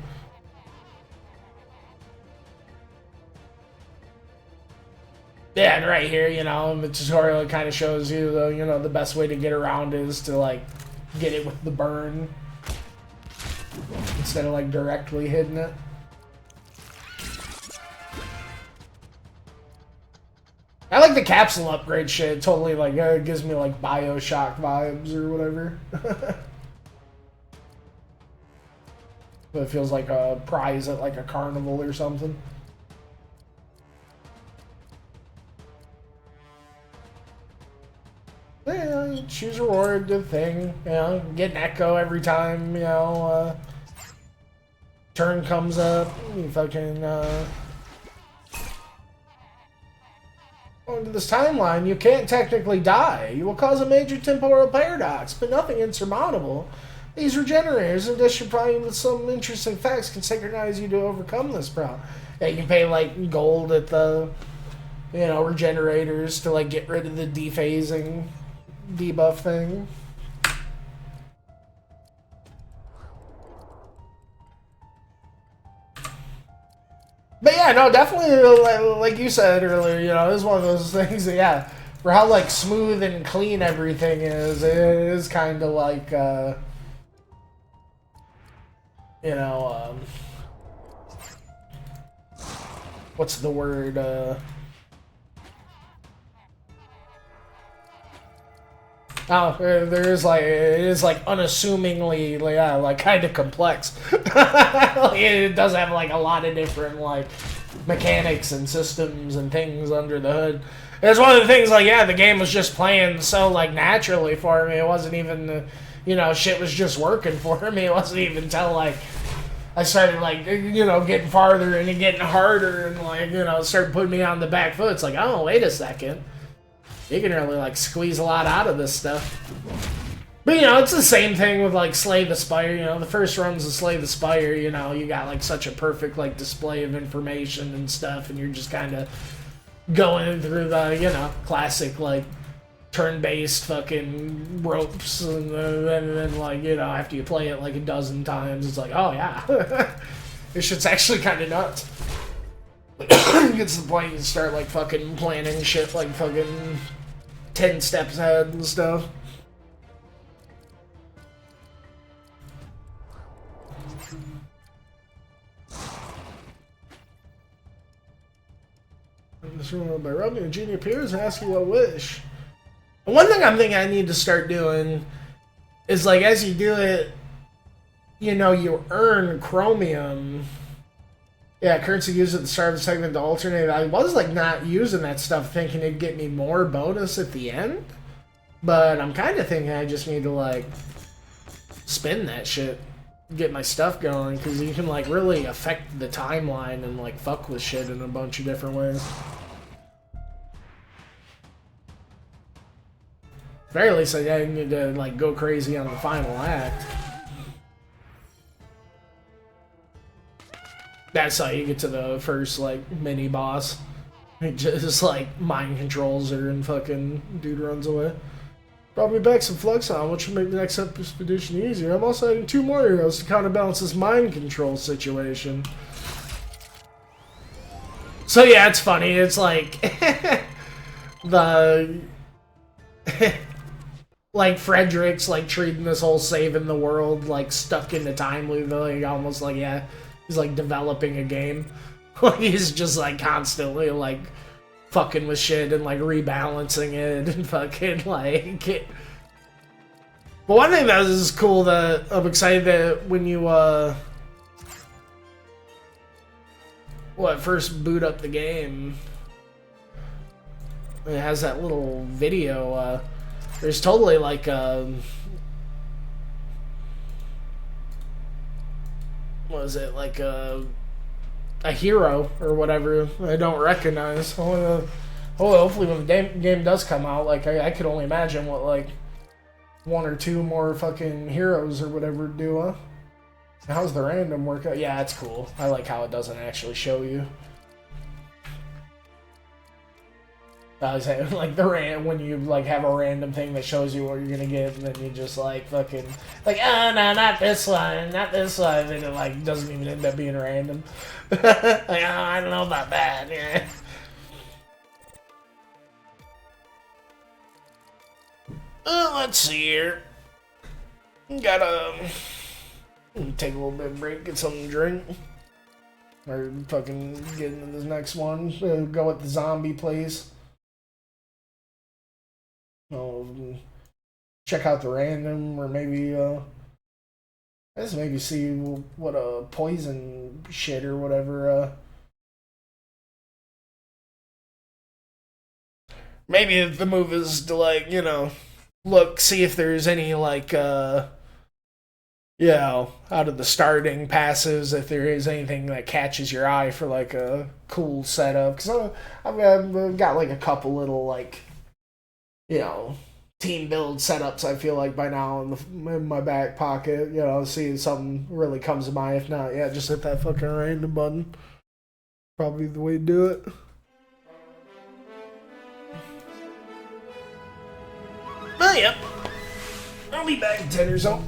Yeah, and right here, you know, the tutorial, it kind of shows you, though, you know, the best way to get around is to like get it with the burn instead of like directly hitting it. I like the capsule upgrade shit. It totally like it gives me like BioShock vibes or whatever. But it feels like a prize at like a carnival or something. Yeah, you choose reward, good thing. You know, get an echo every time, you know, turn comes up. You fucking, into this timeline, you can't technically die. You will cause a major temporal paradox, but nothing insurmountable. These regenerators, in addition probably with some interesting facts, can synchronize you to overcome this problem. Yeah, you can pay like gold at the, you know, regenerators to like get rid of the dephasing debuff thing. But yeah, no, definitely, like you said earlier, you know, it's one of those things that, yeah, for how, like, smooth and clean everything is, it is kind of like, you know, what's the word, oh, there is like, it is like unassumingly, yeah, like kind of complex. Like, it does have like a lot of different like mechanics and systems and things under the hood. It's one of the things like, yeah, the game was just playing so like naturally for me. It wasn't even, you know, shit was just working for me. It wasn't even until like I started like, you know, getting farther and getting harder and like, you know, started putting me on the back foot. It's like, oh, wait a second. You can really, like, squeeze a lot out of this stuff. But, you know, it's the same thing with, like, Slay the Spire. You know, the first runs of Slay the Spire, you know, you got, like, such a perfect, like, display of information and stuff, and you're just kind of going through the, you know, classic, like, turn-based fucking ropes, and then, like, you know, after you play it, like, a dozen times, it's like, oh, yeah. This shit's actually kind of nuts. It gets to the point you start like fucking planning shit like fucking 10 steps ahead and stuff. In this room by rubbing, a genie appears and asks you a wish. And one thing I'm thinking I need to start doing is like as you do it, you know, you earn chromium. Yeah, currency used at the start of the segment to alternate. I was like not using that stuff thinking it'd get me more bonus at the end. But I'm kind of thinking I just need to like spin that shit, get my stuff going, because you can like really affect the timeline and like fuck with shit in a bunch of different ways. Very least I need to like go crazy on the final act. That's how you get to the first, like, mini-boss. It just, like, mind controls her and fucking dude runs away. Brought me back some flux on, which will make the next expedition easier. I'm also adding 2 more heroes to counterbalance this mind control situation. So, yeah, it's funny. It's like... the... like, Frederick's, like, treating this whole saving the world, like, stuck in the time loop. Like, almost like, yeah... He's like developing a game. He's just like constantly like fucking with shit and like rebalancing it and fucking like it. But one thing that is cool that I'm excited that when you first boot up the game, it has that little video There's totally like what is it, like a hero or whatever I don't recognize. Hopefully when the game does come out, like I could only imagine what like one or two more fucking heroes or whatever do. How's the random work out? Yeah, it's cool. I like how it doesn't actually show you. I was saying, like when you like have a random thing that shows you what you're gonna get, and then you just like fucking like, oh no, not this one, not this one, and it like doesn't even end up being random. Like, oh, I don't know about that. Yeah. Let's see here. Gotta take a little bit of break, get something to drink, or fucking get into this next one. Go with the zombie place. Check out the random, or maybe let's maybe see what a poison shit or whatever. Maybe the move is to like look, see if there's any like out of the starting passives, if there is anything that catches your eye for like a cool setup. Because I've got like a couple little like team build setups, I feel like by now in my back pocket, see if something really comes to mind. If not, yeah, just hit that fucking random button. Probably the way to do it. But yeah, I'll be back in 10 or so.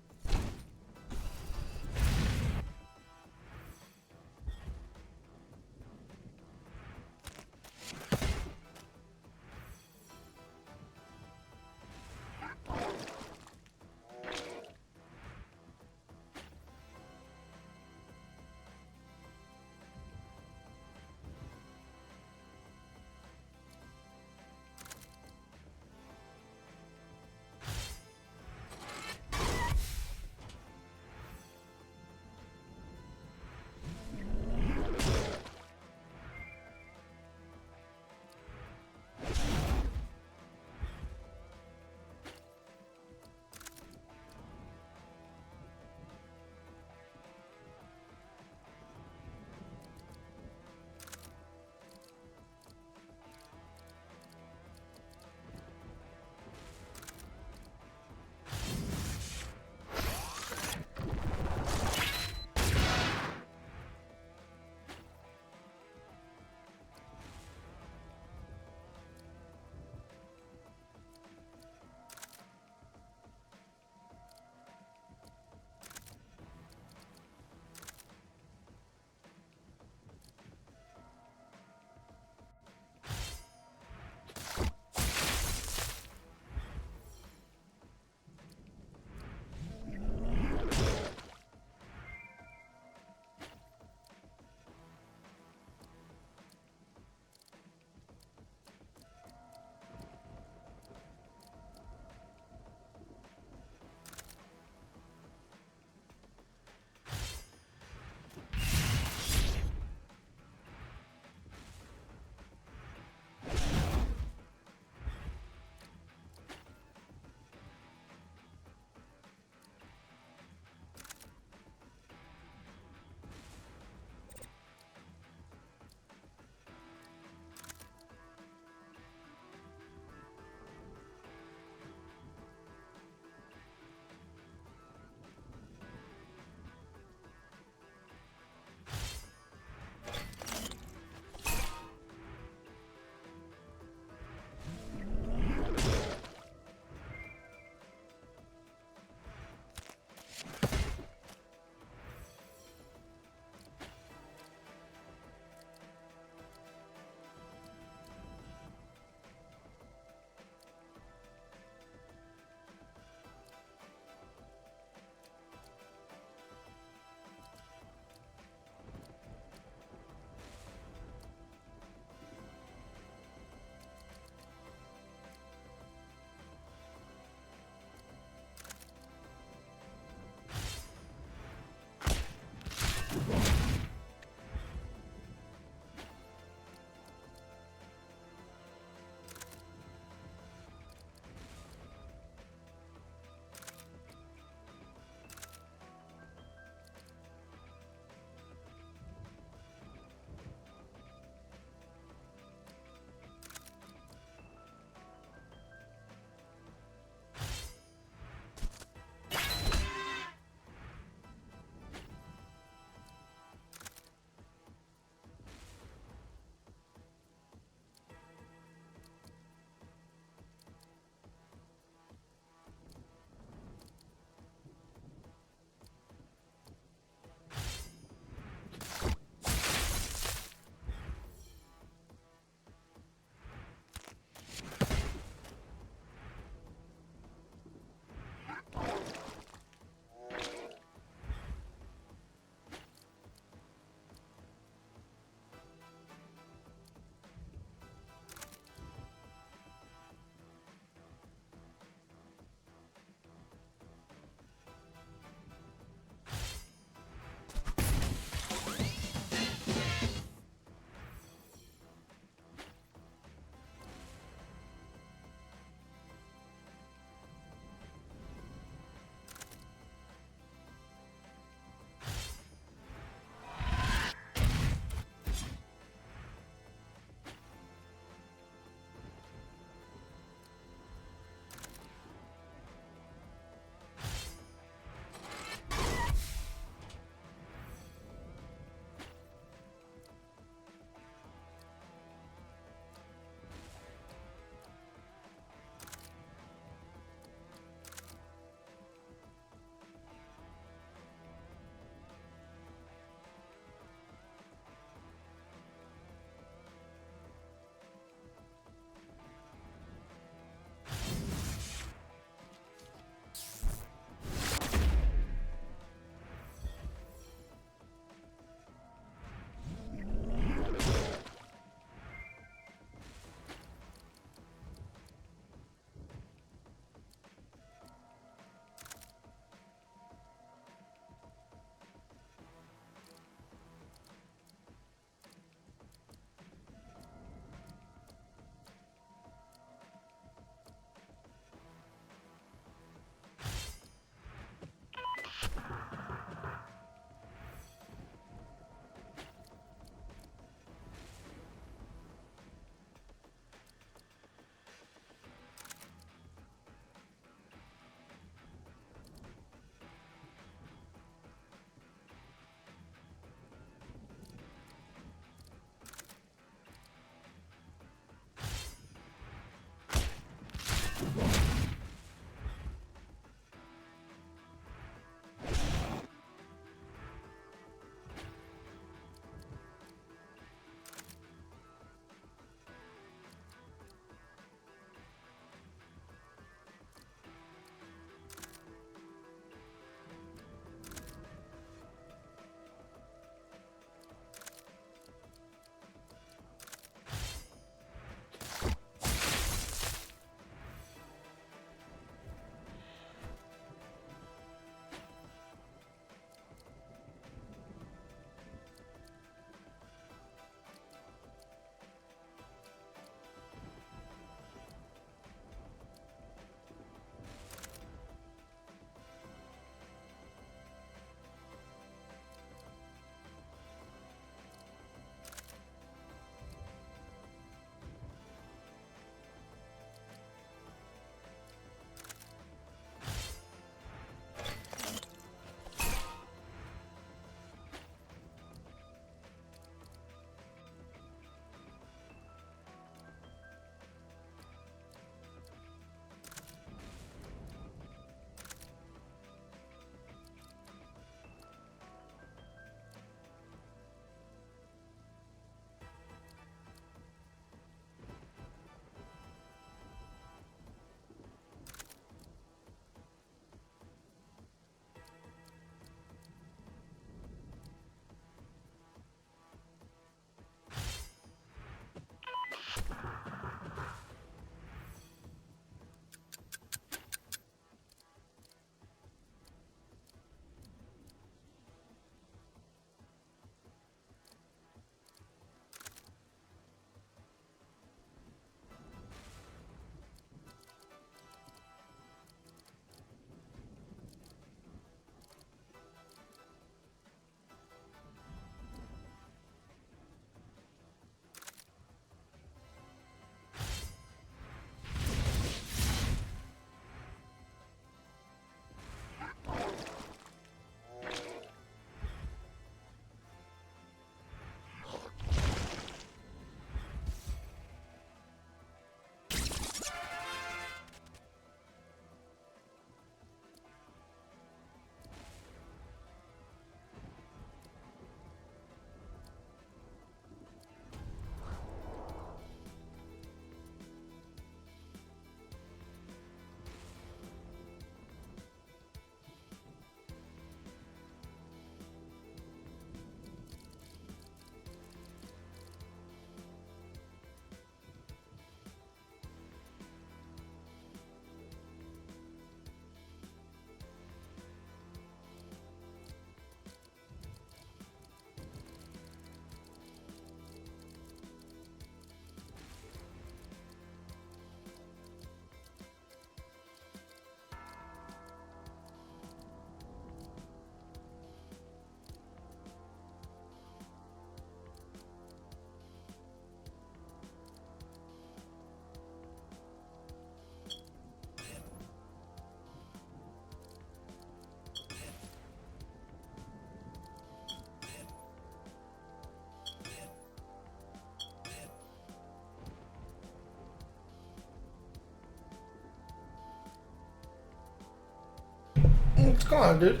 going on, dude?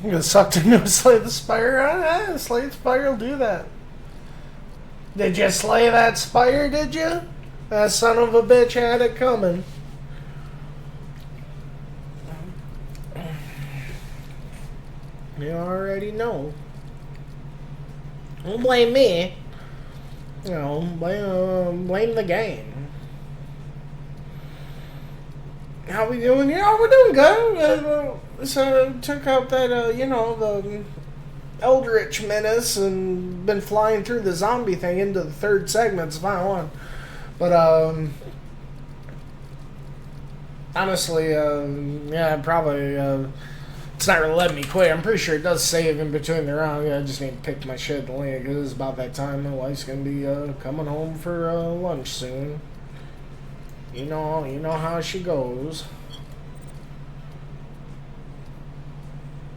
I'm gonna sucked into a Slay the Spire. Slay the Spire will do that. Did you slay that Spire, did you? That son of a bitch had it coming. You already know. Don't blame me. You know, blame the game. How we doing? Yeah, we're doing good. So took out that, the Eldritch Menace and been flying through the zombie thing into the third segment. It's final one. But, honestly, probably, it's not really letting me quit. I'm pretty sure it does save in between the round. I just need to pick my shit and leave because it's about that time. My wife's going to be coming home for lunch soon. You know how she goes.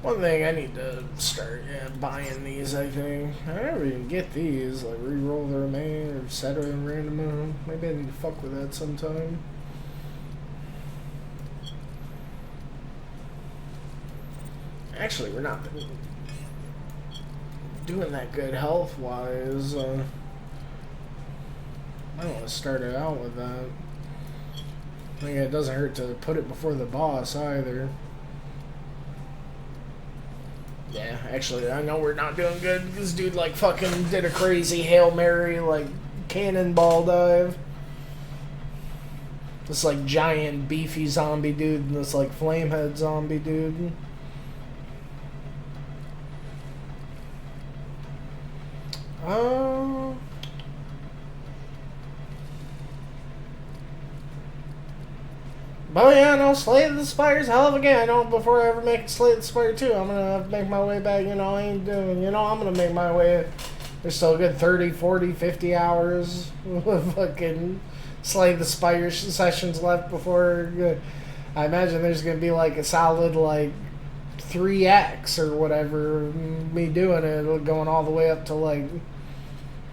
One thing I need to start buying these, I think. I never even get these, like re-roll the remain or set it in random. Maybe I need to fuck with that sometime. Actually, we're not doing that good health-wise. I don't want to start it out with that. I think it doesn't hurt to put it before the boss either. Yeah, actually, I know we're not doing good. This dude, like, fucking did a crazy Hail Mary, like, cannonball dive. This, like, giant, beefy zombie dude and this, like, flamehead zombie dude. But yeah, no, Slay the Spire's hell of a game. I know before I ever make Slay the Spire 2, I'm gonna have to make my way back, I'm gonna make my way. There's still a good 30, 40, 50 hours of fucking Slay the Spire sessions left before. I imagine there's gonna be like a solid, like, 3x or whatever, me doing it, going all the way up to, like,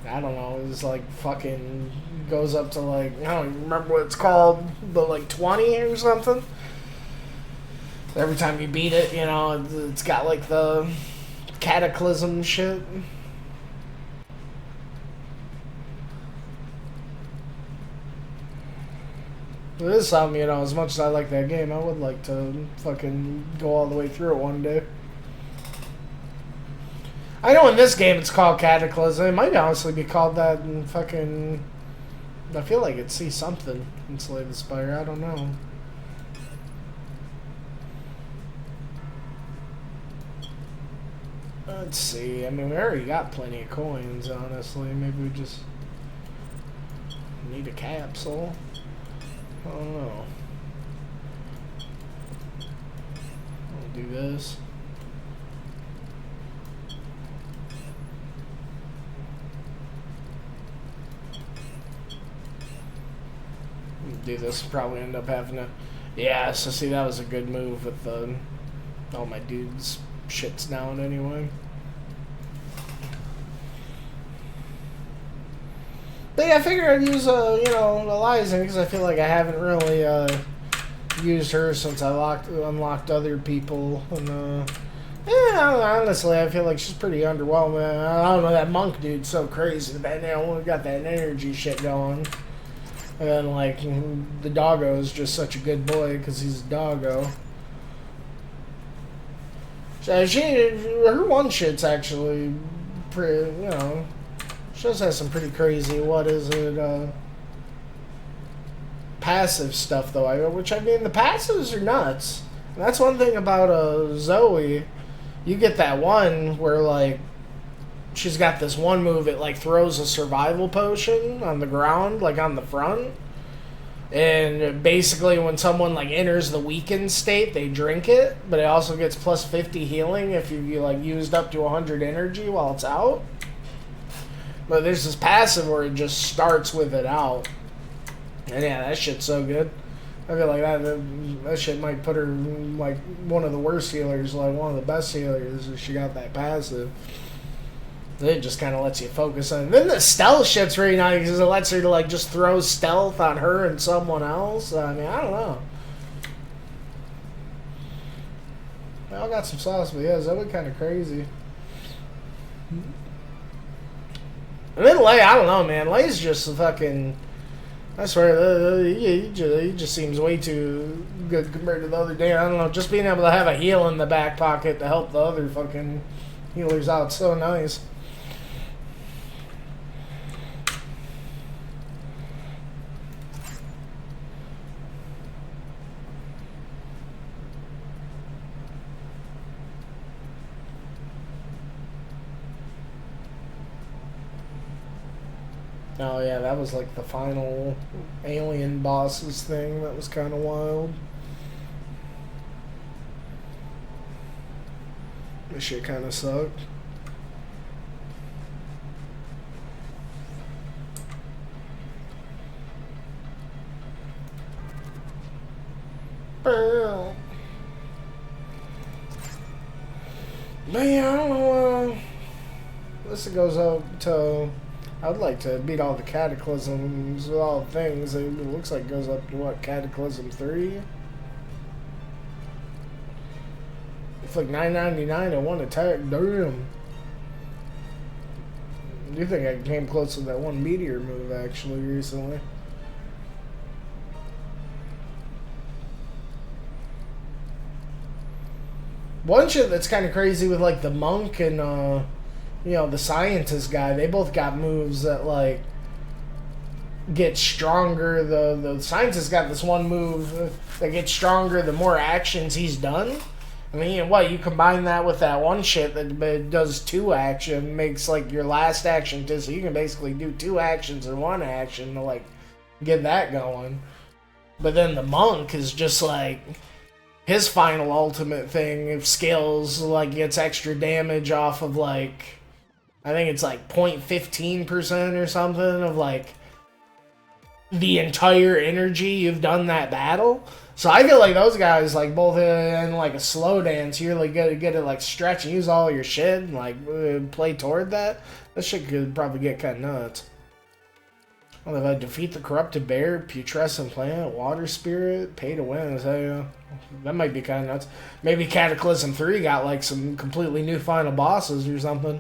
I don't know, it's like fucking goes up to, like, I don't even remember what it's called, but like 20 or something. Every time you beat it, it's got like the cataclysm shit. It is something, as much as I like that game, I would like to fucking go all the way through it one day. I know in this game it's called Cataclysm. It might honestly be called that in fucking... I feel like it'd see something in Slay the Spire. I don't know. Let's see. I mean, we already got plenty of coins, honestly. Maybe we just need a capsule. I don't know. I'll do this. Do this, probably end up having to... Yeah, so see, that was a good move with all my dudes' shits down anyway. But yeah, I figured I'd use, Eliza, because I feel like I haven't really used her since I unlocked other people. And, honestly, I feel like she's pretty underwhelming. I don't know, that monk dude's so crazy. But we got that energy shit going. And then, like, the doggo is just such a good boy because he's a doggo. So her one shit's actually pretty, she does have some pretty crazy, passive stuff, though. Which, the passives are nuts. And that's one thing about Zoe. You get that one where, like, she's got this one move, it like throws a survival potion on the ground, like on the front. And basically when someone like enters the weakened state, they drink it, but it also gets plus 50 healing if you like used up to 100 energy while it's out. But there's this passive where it just starts with it out. And yeah, that shit's so good. I feel like that shit might put her like one of the worst healers, like one of the best healers if she got that passive. It just kind of lets you focus on it. Then the stealth shit's really nice because it lets her to like just throw stealth on her and someone else. I mean, I don't know. They all got some sauce, but yeah, that would kind of crazy. And then Lei, I don't know, man. Lei's just a fucking. I swear, he just seems way too good compared to the other day. I don't know, just being able to have a heal in the back pocket to help the other fucking healers out, so nice. Oh yeah, that was like the final alien bosses thing. That was kind of wild. This shit kind of sucked. But yeah, I don't know. This goes up to. I'd like to beat all the cataclysms with all the things. It looks like it goes up to what, Cataclysm 3? It's like $9.99 and one attack. Damn. I do think I came close to that one meteor move actually recently. One shit that's kind of crazy with like the monk and you know, the scientist guy, they both got moves that like get stronger. The scientist got this one move that gets stronger the more actions he's done. I mean, what, you combine that with that one shit that does 2 action, makes like your last action too, so you can basically do 2 actions in 1 action to like get that going. But then the monk is just like his final ultimate thing, if scales like gets extra damage off of like, I think it's like 0.15% or something of like the entire energy you've done that battle. So I feel like those guys like both in like a slow dance, you really gotta get it like stretch and use all your shit and like play toward that. That shit could probably get kind of nuts. Well, if I defeat the corrupted bear, putrescent plant, water spirit, pay to win, so that might be kind of nuts. Maybe Cataclysm 3 got like some completely new final bosses or something.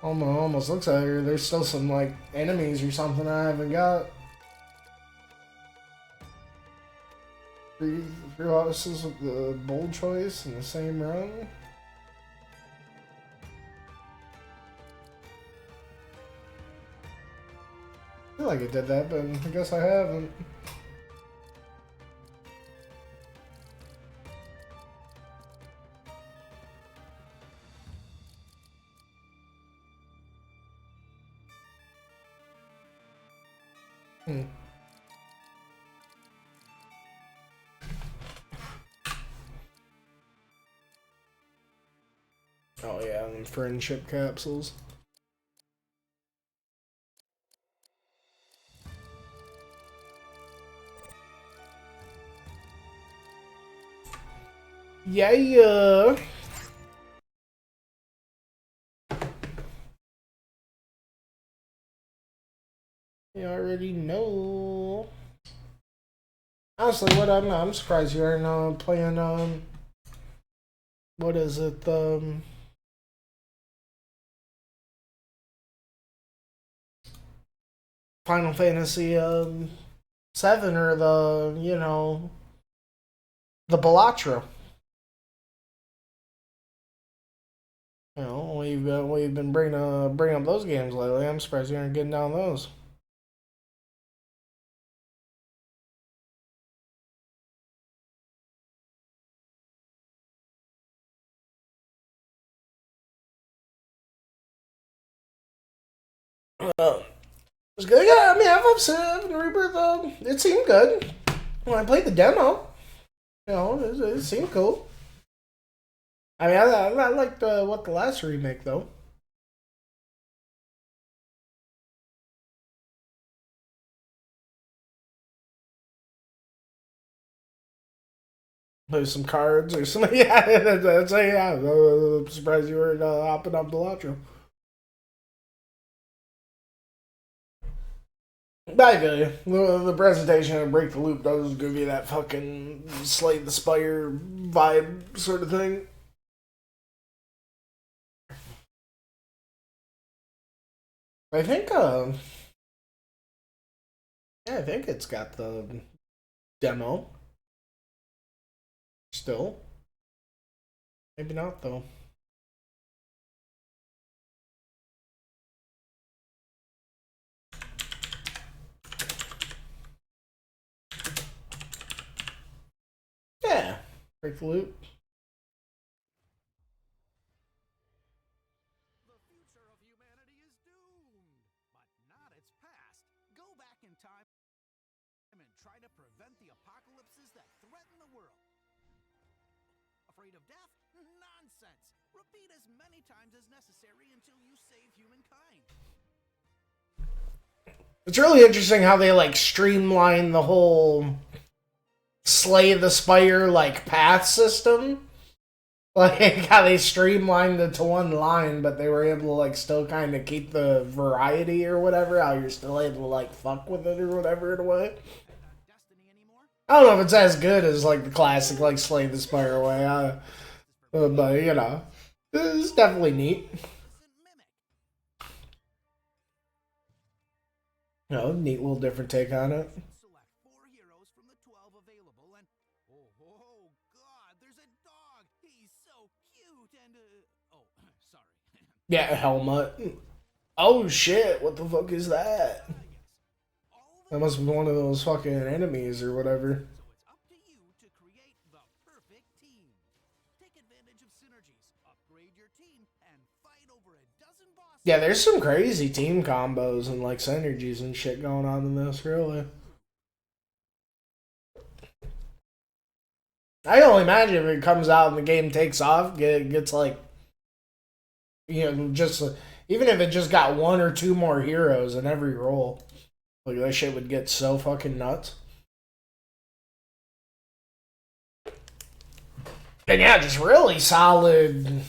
Almost looks like there's still some like enemies or something I haven't got. 3 bosses with the bold choice in the same run. I feel like I did that, but I guess I haven't. Oh yeah, and friendship capsules. Yeah. You already know. Honestly, I'm surprised you aren't playing what is it, Final Fantasy 7 or the, you know, the Balatro. You know, we've been bringing up those games lately. I'm surprised you aren't getting down those. It was good. Yeah, I mean, I've Rebirth. It seemed good when I played the demo. You know, it seemed cool. I mean, I liked what the last remake though. There's some cards or something. Yeah, yeah. I'm surprised you were hopping up Delatro. I feel you. The presentation of Break the Loop does give you that fucking Slay the Spire vibe sort of thing. I think, yeah, I think it's got the demo still. Maybe not, though. Yeah, Break the Loop. The future of humanity is doomed, but not its past. Go back in time and try to prevent the apocalypses that threaten the world. Afraid of death? Nonsense! Repeat as many times as necessary until you save humankind. It's really interesting how they like streamline the whole Slay the Spire like path system. Like how they streamlined it to one line, but they were able to like still kind of keep the variety or whatever. How you're still able to like fuck with it or whatever in a way. I don't know if it's as good as like the classic like Slay the Spire way, but you know, it's definitely neat. You know, neat little different take on it. Select 4 heroes from the 12 available and oh god, there's a dog. He's so cute and oh, sorry. Yeah, helmet. Oh shit! What the fuck is that? That must be one of those fucking enemies or whatever. So it's up to you to create the perfect team. Take advantage of synergies, upgrade your team, and fight over a dozen bosses. Yeah, there's some crazy team combos and like synergies and shit going on in this, really. I can only imagine if it comes out and the game takes off, gets like, you know, just even if it just got 1 or 2 more heroes in every role, like that shit would get so fucking nuts. And yeah, just really solid.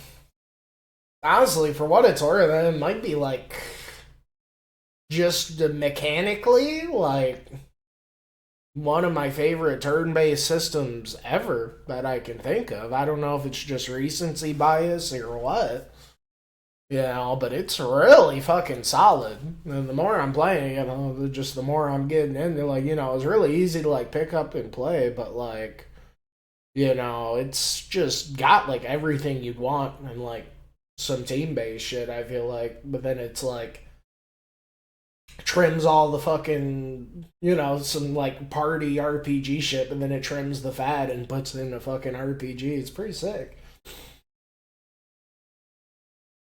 Honestly, for what it's worth, it might be like just mechanically like one of my favorite turn-based systems ever that I can think of. I don't know if it's just recency bias or what. You know, but it's really fucking solid. And the more I'm playing, you know, just the more I'm getting into, like, you know, it's really easy to, like, pick up and play, but, like, you know, it's just got, like, everything you'd want and, like, some team-based shit, I feel like. But then it's, like, trims all the fucking, you know, some, like, party RPG shit, and then it trims the fat and puts it in a fucking RPG. It's pretty sick.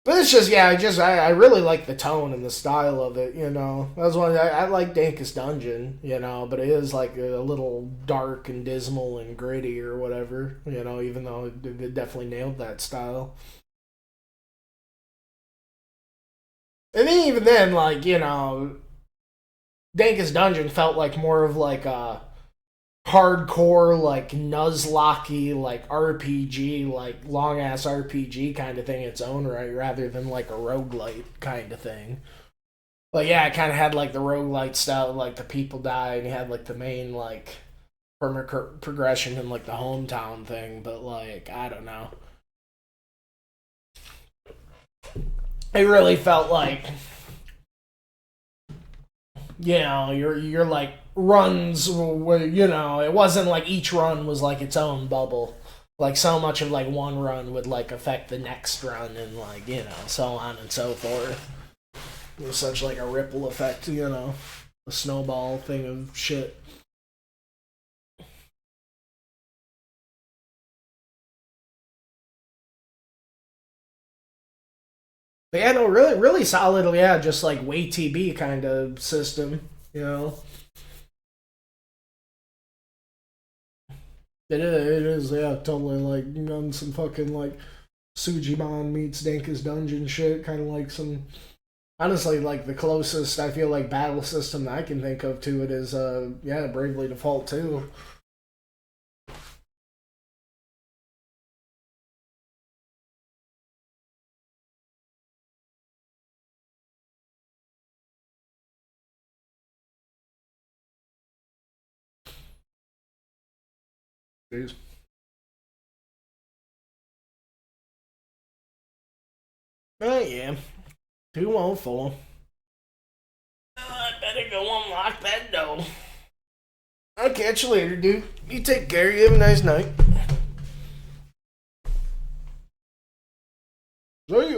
But it's just, yeah, I really like the tone and the style of it, you know. That's why I like Dankest Dungeon, you know, but it is like a little dark and dismal and gritty or whatever, you know, even though it definitely nailed that style. And then even then, like, you know, Dankest Dungeon felt like more of like a hardcore like Nuzlocke like RPG like long ass RPG kind of thing its own right rather than like a roguelite kind of thing. But yeah, it kind of had like the roguelite style, like the people die and you had like the main like progression and like the hometown thing. But like I don't know, it really felt like, you know, you're like runs where, you know, it wasn't like each run was like its own bubble. Like so much of like one run would like affect the next run and like, you know, so on and so forth. It was such like a ripple effect, you know, a snowball thing of shit. But yeah, no, really, really solid. Yeah, just like way TB kind of system, you know. It is, yeah, totally like on some fucking like Sujimon meets Danka's Dungeon shit, kind of like some. Honestly, like the closest I feel like battle system that I can think of to it is, yeah, Bravely Default 2. Jeez. Oh, yeah. 214. I better go unlock that door. I'll catch you later, dude. You take care. You have a nice night. See ya.